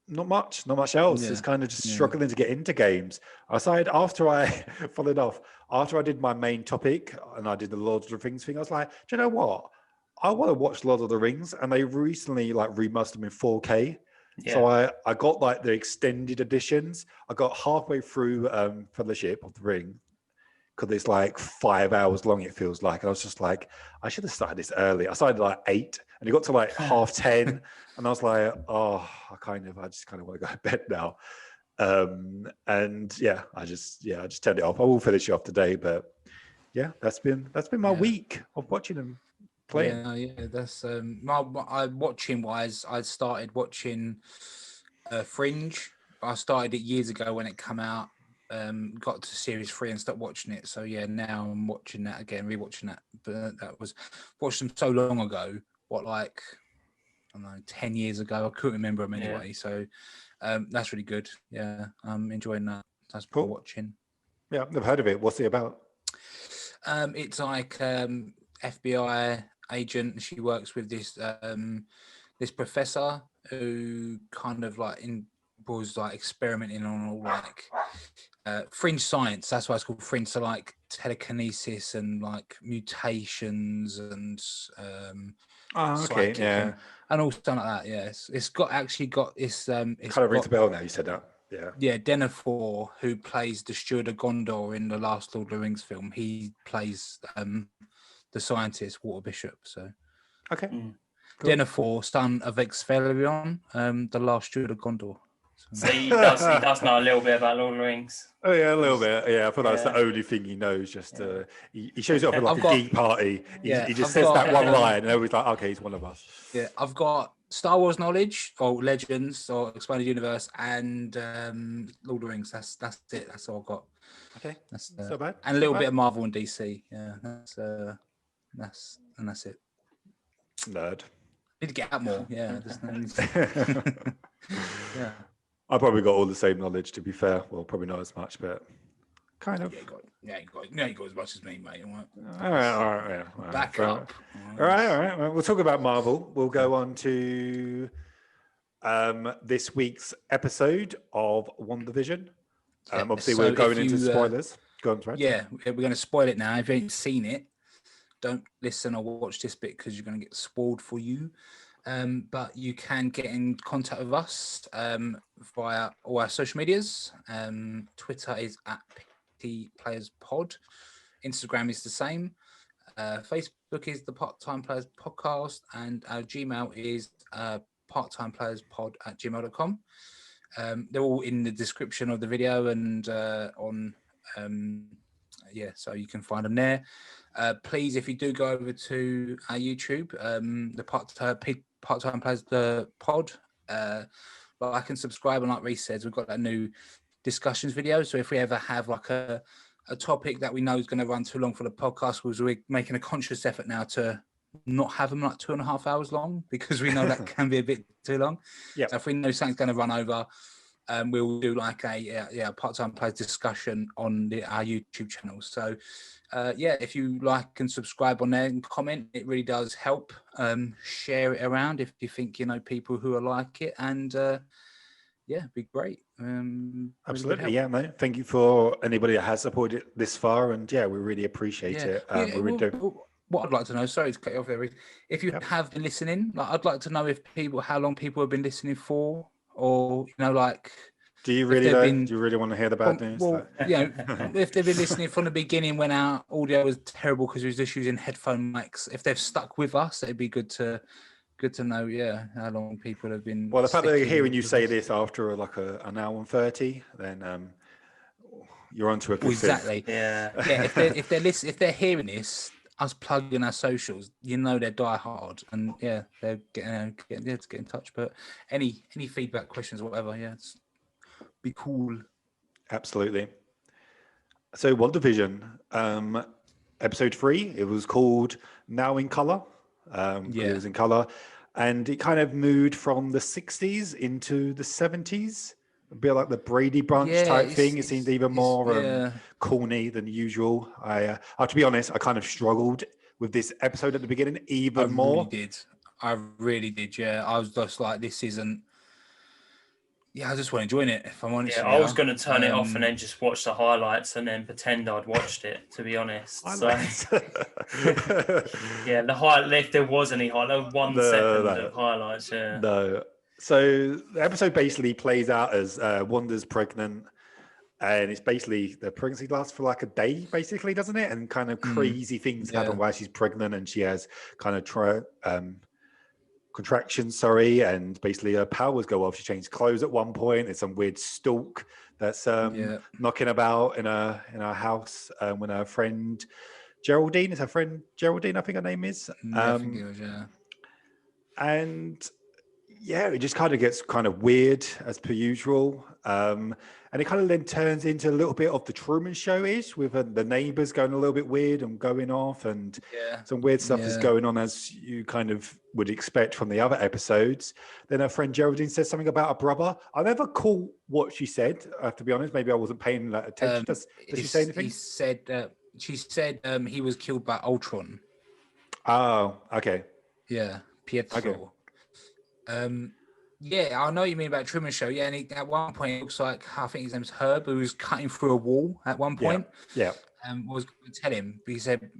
not much else. It's kind of just struggling to get into games. After I did my main topic and I did the Lord of the Rings thing, I was like, do you know what? I want to watch Lord of the Rings, and they recently remastered them in 4K. So I got like the extended editions. I got halfway through Fellowship of the Ring, because it's like 5 hours long, it feels like. And I was just like, I should have started this early. I started like 8, and it got to like 10:30, and I was like, I just kind of want to go to bed now. I just turned it off. I will finish it off today, but that's been my week of watching them playing. That's watching wise. I started watching Fringe. I started it years ago when it came out. Got to series 3 and stopped watching it. So now I'm watching that again, rewatching that. But that was watched them so long ago. I don't know, 10 years ago. I couldn't remember them anyway. So that's really good. I'm enjoying that. That's cool. Watching. Yeah, I've never heard of it. What's it about? It's like FBI agent. She works with this this professor who kind of was experimenting on all fringe science. That's why it's called fringe. So telekinesis and mutations and psychic and all stuff like that. Yes, it's got this. It kind of rings a bell now. You said that. Yeah, Denethor, who plays the Steward of Gondor in the last Lord of the Rings film, he plays the scientist Water Bishop. So okay. Cool. Denethor, son of Expelliarmus, the last steward of Gondor. So he does know a little bit about Lord of the Rings. Oh yeah, a little bit. Yeah, I thought that's the Yeah. only thing he knows. Just he shows it off at like I've a got- geek party. He just I've says got- that one line, and everybody's like, "Okay, he's one of us." Yeah, I've got Star Wars knowledge, or Legends, or Expanded Universe, and Lord of the Rings. That's it. That's all I've got. Okay, That's not bad. and a little Not bit bad. of Marvel and DC. Yeah, that's it. Nerd. Need to get out more. Yeah, there's no need yeah. I probably got all the same knowledge. To be fair, well, probably not as much, but kind of. You got as much as me, mate. All right. All right. Yeah, all right. Back Fair up. All right. Well, we'll talk about Marvel. We'll go on to this week's episode of WandaVision. Obviously, so we're going if into you, spoilers. Go on, Fred. Yeah, we're going to spoil it now. If you ain't seen it, don't listen or watch this bit because you're going to get spoiled for you. But you can get in contact with us via all our social medias. Twitter is at PTPlayerspod. Instagram is the same. Facebook is the Part-Time Players Podcast, and our Gmail is parttimeplayerspod@gmail.com. They're all in the description of the video and so you can find them there. Please, if you do go over to our YouTube, the Part-Time Players the Pod, like and subscribe, and like Reece says, we've got that new discussions video. So if we ever have like a topic that we know is going to run too long for the podcast, we're making a conscious effort now to not have them like 2.5 hours long, because we know that can be a bit too long. Yeah. So if we know something's going to run over, we'll do like a Part-Time Players discussion on our YouTube channel. So if you like and subscribe on there and comment, it really does help. Share it around if you think you know people who are like it, and it'd be great. Absolutely, yeah, mate. Thank you for anybody that has supported it this far, and we really appreciate it. We really do. What I'd like to know, sorry to cut you off there, Reece, if you have been listening, like I'd like to know how long people have been listening for, or do you really do you really want to hear the bad news? Well, if they've been listening from the beginning when our audio was terrible because we was just using headphone mics, if they've stuck with us, it'd be good to know, how long people have been. Well, the fact that they're hearing you say this after like an hour and 30, then you're onto a good exactly. thing. Yeah. If they're hearing this, us plugging our socials, they're die hard, and they're getting to get in touch. But any feedback, questions, or whatever, it's be cool. Absolutely. So WandaVision, episode 3, it was called Now in Color. It was in color, and it kind of moved from the 60s into the 70s, a bit like the Brady Bunch type thing. It seemed even more corny than usual. I have to be honest, I kind of struggled with this episode at the beginning more. I really did. I was just like, this isn't. I just want enjoying it, if I'm honest. I was going to turn it off and then just watch the highlights and then pretend I'd watched it, to be honest. Highlights. So, if there was any highlight, 1 second of highlights. Yeah. No. So the episode basically plays out as Wanda's pregnant, and it's basically the pregnancy lasts for like a day, basically, doesn't it? And kind of crazy things happen while she's pregnant, and she has kind of contractions, and basically her powers go off. She changes clothes at one point. There's some weird stalk that's knocking about in her house when her friend Geraldine, I think her name is. I think it was, And it just kind of gets kind of weird as per usual. And it kind of then turns into a little bit of the Truman Show-ish, with the neighbors going a little bit weird and going off, and some weird stuff is going on, as you kind of would expect from the other episodes. Then her friend Geraldine says something about her brother. I never caught what she said, I have to be honest. Maybe I wasn't paying that attention. Does she say anything? She said he was killed by Ultron. Oh, okay. Yeah, Pietro. Okay. I know what you mean about Truman Show. Yeah, and at one point it looks like, I think his name's Herb, who was cutting through a wall at one point. Yeah. Was going to tell him, but he said,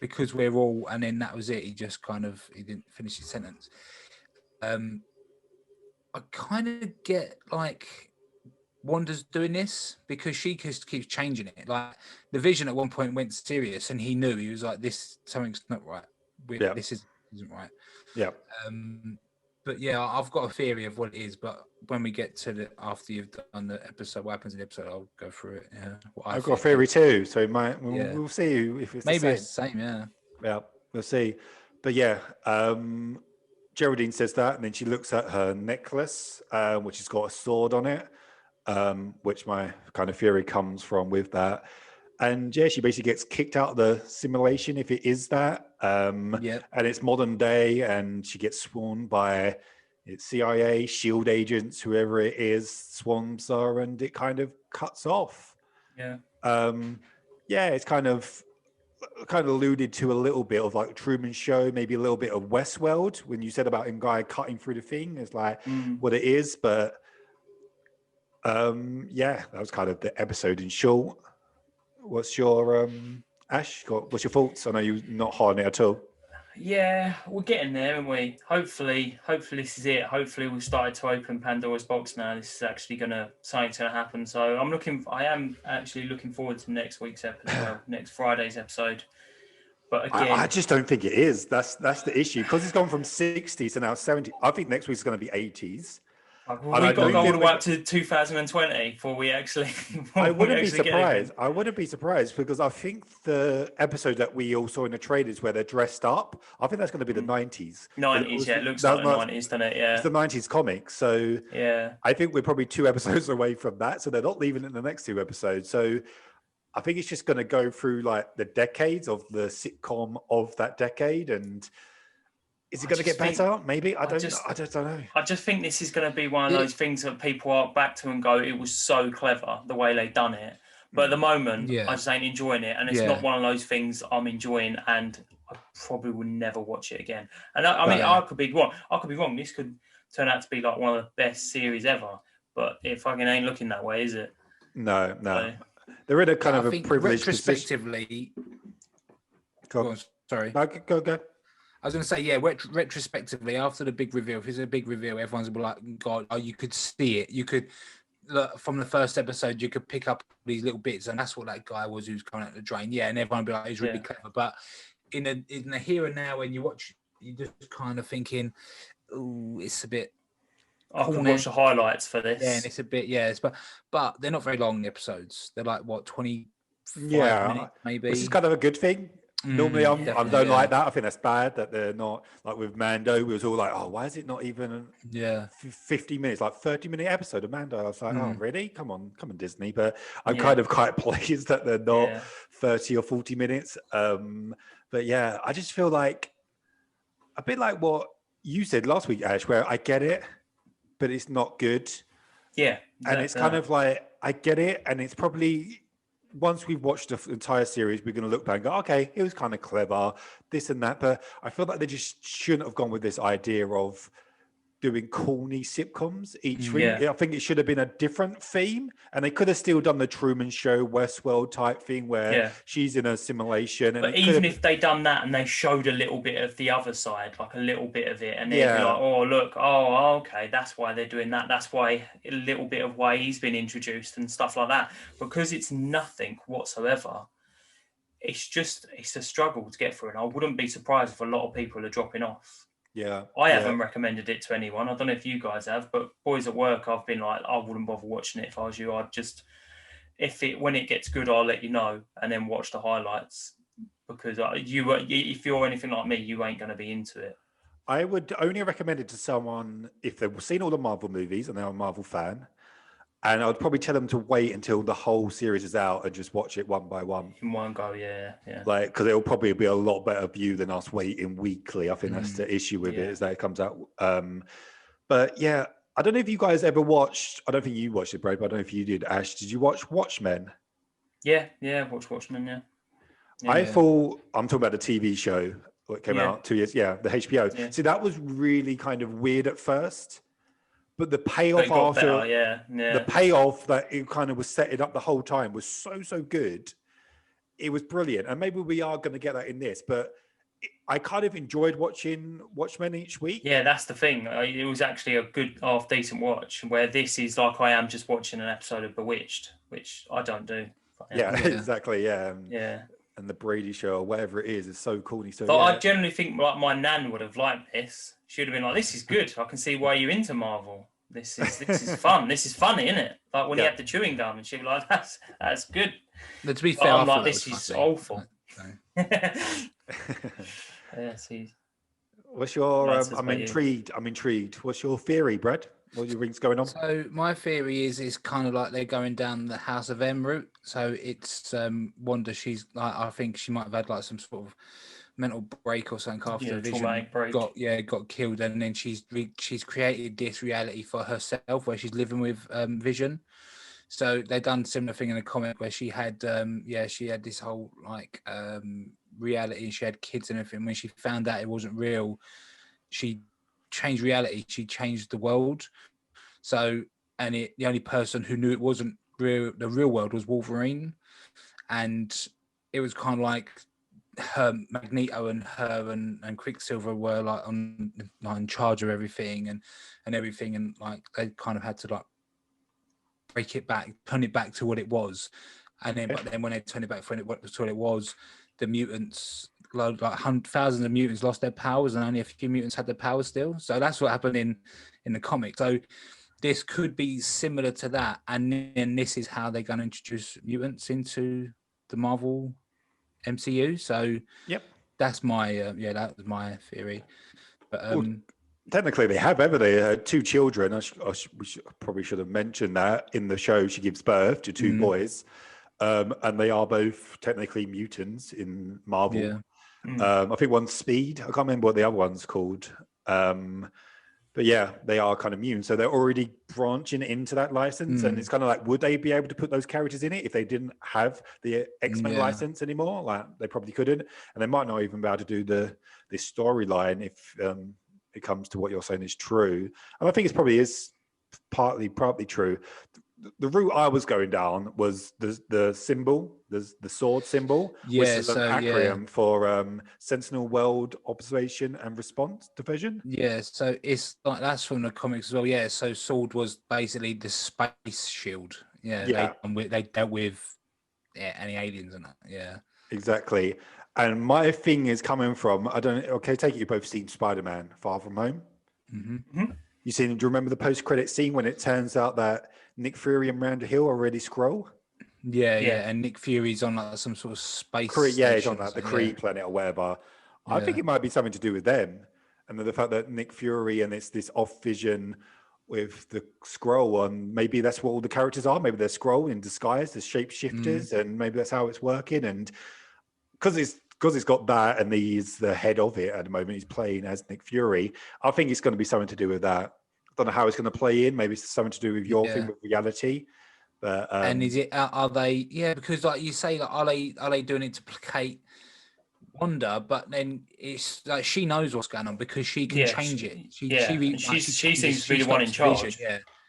because we're all, and then that was it. He just he didn't finish his sentence. I kind of get like Wanda's doing this because she just keeps changing it. Like the Vision at one point went serious, and he knew, he was like, something's not right. This is. isn't right. Yeah. But yeah, I've got a theory of what it is. But when we get to after you've done the episode, what happens in the episode, I'll go through it. Yeah, I've got a theory too, so we'll see if it's maybe the same. it's the same. Yeah. Yeah, we'll see. But yeah, Geraldine says that, and then she looks at her necklace, which has got a sword on it, which my kind of theory comes from with that. And yeah, she basically gets kicked out of the simulation if it is that. And it's modern day, and she gets swarmed by CIA, SHIELD agents, whoever it is, swarms her, and it kind of cuts off. Yeah. Yeah, it's kind of alluded to a little bit of like Truman Show, maybe a little bit of Westworld when you said about him guy cutting through the thing. It's like what it is, but yeah, that was kind of the episode in short. What's your Ash? What's your thoughts? I know you're not hard on it at all. Yeah, we're getting there, aren't we? Hopefully this is it. Hopefully we've started to open Pandora's box now. This is actually something's gonna happen. So I am actually looking forward to next week's episode, next Friday's episode. But again, I just don't think it is. That's the issue, because it's gone from 60s to now 70. I think next week's going to be 80s. We've got to go all the way up to 2020 before we actually. I wouldn't be surprised. I wouldn't be surprised, because I think the episode that we all saw in the trailers where they're dressed up, I think that's going to be the 90s. 90s, yeah, it looks like the 90s, doesn't it? Yeah, it's the 90s comic. So yeah, I think we're probably 2 episodes away from that. So they're not leaving it in the next 2 episodes. So I think it's just going to go through like the decades of the sitcom of that decade, and is it going to get better? Maybe I don't know. I just think this is going to be one of those things that people are back to and go, it was so clever the way they done it. But at the moment, I just ain't enjoying it, and it's not one of those things I'm enjoying, and I probably will never watch it again. And I mean, I could be wrong. This could turn out to be like one of the best series ever, but it fucking ain't looking that way, is it? No. So, they're in a kind of a privileged retrospectively. Go on, sorry. No, go. I was going to say, retrospectively, after the big reveal, if it's a big reveal, everyone's going to be like, God, you could see it. You could, look, from the first episode, you could pick up these little bits, and that's what that guy was who's coming out the drain. Yeah, and everyone would be like, he's really clever. But in the here and now, when you watch, you're just kind of thinking, oh, it's a bit. I can watch the highlights for this. Yeah, and it's a bit, but they're not very long, the episodes. They're like, what, 25 minutes, maybe? Which is kind of a good thing. Normally, I don't like that. I think that's bad that they're not, like with Mando, we was all like, oh, why is it not even 50 minutes, like 30-minute episode of Mando? I was like, oh, really? Come on, Disney. But I'm kind of quite pleased that they're not 30 or 40 minutes. But yeah, I just feel like a bit like what you said last week, Ash, where I get it, but it's not good. Yeah. And it's kind of like, I get it, and it's probably, once we've watched the entire series, we're going to look back and go, okay, it was kind of clever, this and that. But I feel like they just shouldn't have gone with this idea of doing corny sitcoms each week. I think it should have been a different theme, and they could have still done the Truman Show, Westworld type thing where she's in a simulation. But even if they done that and they showed a little bit of the other side, like a little bit of it, and they'd be like, oh, look, okay, that's why they're doing that. That's why a little bit of why he's been introduced and stuff like that. Because it's nothing whatsoever. It's a struggle to get through, and I wouldn't be surprised if a lot of people are dropping off. Yeah, I haven't recommended it to anyone. I don't know if you guys have, but boys at work, I've been like, I wouldn't bother watching it if I was you. I'd just, when it gets good, I'll let you know, and then watch the highlights, because if you're anything like me, you ain't going to be into it. I would only recommend it to someone if they've seen all the Marvel movies and they're a Marvel fan. And I would probably tell them to wait until the whole series is out and just watch it one by one. In one go, yeah. Like, because it'll probably be a lot better view than us waiting weekly. I think that's the issue with it, is that it comes out. But yeah, I don't know if you guys ever watched, I don't think you watched it, Brad, but I don't know if you did, Ash. Did you watch Watchmen? Yeah, watch Watchmen, yeah. I thought, I'm talking about the TV show that came out 2 years, the HBO. Yeah. See, that was really kind of weird at first. But the payoff the payoff that it kind of was setting up the whole time was so good. It was brilliant. And maybe we are going to get that in this, but I kind of enjoyed watching Watchmen each week. Yeah, that's the thing. It was actually a good, half decent watch, where this is like I am just watching an episode of Bewitched, which I don't do. Yeah, exactly. Yeah. and the Brady Show or whatever it is so corny. So But I generally think like my nan would have liked this. She would have been like, "This is good. I can see why you're into Marvel. This is fun. This is funny, isn't it?" Like when he had the chewing gum, and she'd be like, "That's good." But to be fair, I'm like, "This is awful." See. What's your? I'm intrigued. What's your theory, Brad? What do you think's going on? So my theory is it's kind of like they're going down the House of M route. So it's Wanda. She's like, I think she might have had like some sort of mental break or something after Vision got killed, and then she's created this reality for herself where she's living with Vision. So they've done similar thing in the comic where she had she had this whole like reality, and she had kids and everything. When she found out it wasn't real, she changed reality. She changed the world. So the only person who knew it wasn't real, the real world, was Wolverine, and it was kind of like her Magneto and her and Quicksilver were like in charge of everything and everything, and like they kind of had to like break it back, turn it back to what it was, and then but then when they turned it back to what it was, the mutants, like thousands of mutants, lost their powers, and only a few mutants had their powers still. So that's what happened in the comic. So this could be similar to that, and then this is how they're going to introduce mutants into the Marvel MCU. So that's my that was my theory. But technically they have, haven't they? Had two children. We probably should have mentioned that in the show. She gives birth to two boys, and they are both technically mutants in Marvel. I think one's Speed. I can't remember what the other one's called. But yeah, they are kind of mutants. So they're already branching into that license. And it's kind of like, would they be able to put those characters in it if they didn't have the X-Men license anymore? Like they probably couldn't. And they might not even be able to do this storyline if it comes to what you're saying is true. And I think it probably is partly true. The route I was going down was the symbol, the sword symbol, which is an acronym for Sentinel World Observation and Response Division. Yeah, so it's like that's from the comics as well. Yeah, so sword was basically the space shield. Yeah. They dealt with any aliens and that. Yeah, exactly. And my thing is coming from take it you've both seen Spider-Man: Far From Home. You seen? Do you remember the post-credit scene when it turns out that Nick Fury and Miranda Hill are already Skrull? Yeah, and Nick Fury's on like some sort of space station, he's on like the Kree planet or whatever. I think it might be something to do with them, and the fact that Nick Fury and it's this off Vision with the Skrull on. Maybe that's what all the characters are. Maybe they're Skrull in disguise, the shapeshifters, and maybe that's how it's working. And because it's got that, and he's the head of it at the moment. He's playing as Nick Fury. I think it's going to be something to do with that. I don't know how it's going to play in. Maybe it's something to do with your thing with reality. But and is it? Are they? Yeah, because like you say, like are they doing it to placate Wanda? But then it's like she knows what's going on because she can change it. She seems to be the one in charge.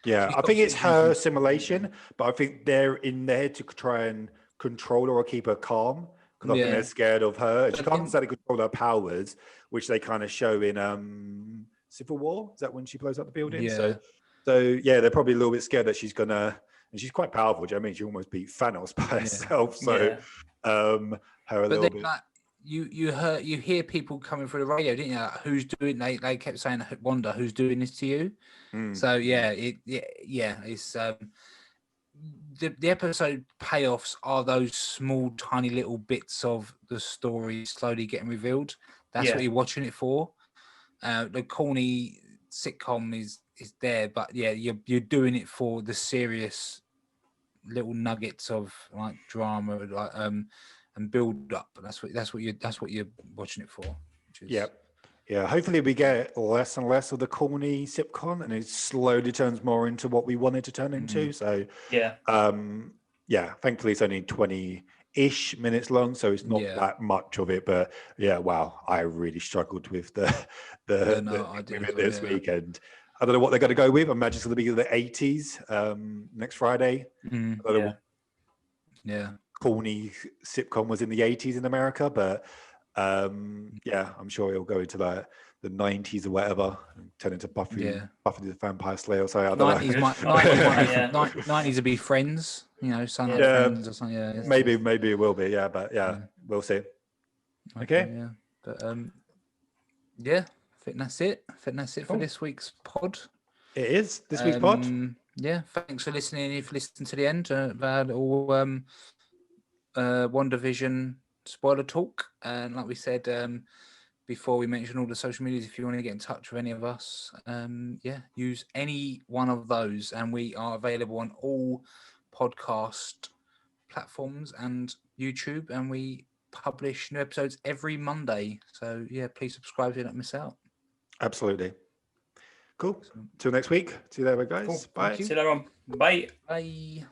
Yeah. I think it's her simulation, but I think they're in there to try and control her or keep her calm. Because I think they're scared of her. She can't necessarily control her powers, which they kind of show in Civil War. Is that when she blows up the building? Yeah. So they're probably a little bit scared that she's gonna, and she's quite powerful. Do you know what I mean? She almost beat Thanos by herself. So her a little bit. Like, you hear people coming through the radio, didn't you? Like, who's doing? They kept saying, "Wanda, who's doing this to you?" So it's the episode payoffs are those small, tiny little bits of the story slowly getting revealed. That's what you're watching it for. The corny sitcom is there, but you're doing it for the serious little nuggets of like drama, like and build up. That's what you're watching it for. Yeah, hopefully we get less and less of the corny sitcom, and it slowly turns more into what we wanted to turn into. So thankfully it's only 20-ish minutes long, so it's not that much of it. But wow, I really struggled with this weekend. I don't know what they're going to go with. I imagine it's going to be the 80s next Friday. I don't know what corny sitcom was in the 80s in America, but I'm sure it'll go into the 90s or whatever and turn into Buffy the Vampire Slayer. So I don't know. 90s would be Friends. Sign up Yeah. friends or something. Yeah, Maybe it will be. Yeah, but we'll see. Okay. Yeah, but yeah, I think that's it. Cool. For this week's pod. It is this week's pod. Yeah, thanks for listening. If you listened to the end, about all Wandavision spoiler talk, and like we said before, we mentioned all the social medias. If you want to get in touch with any of us, use any one of those, and we are available on all podcast platforms and YouTube, and we publish new episodes every Monday. So yeah, please subscribe so you don't miss out. Absolutely. Cool. Till next week. See you later, guys. Cool. Bye. See you later on. Bye. Bye.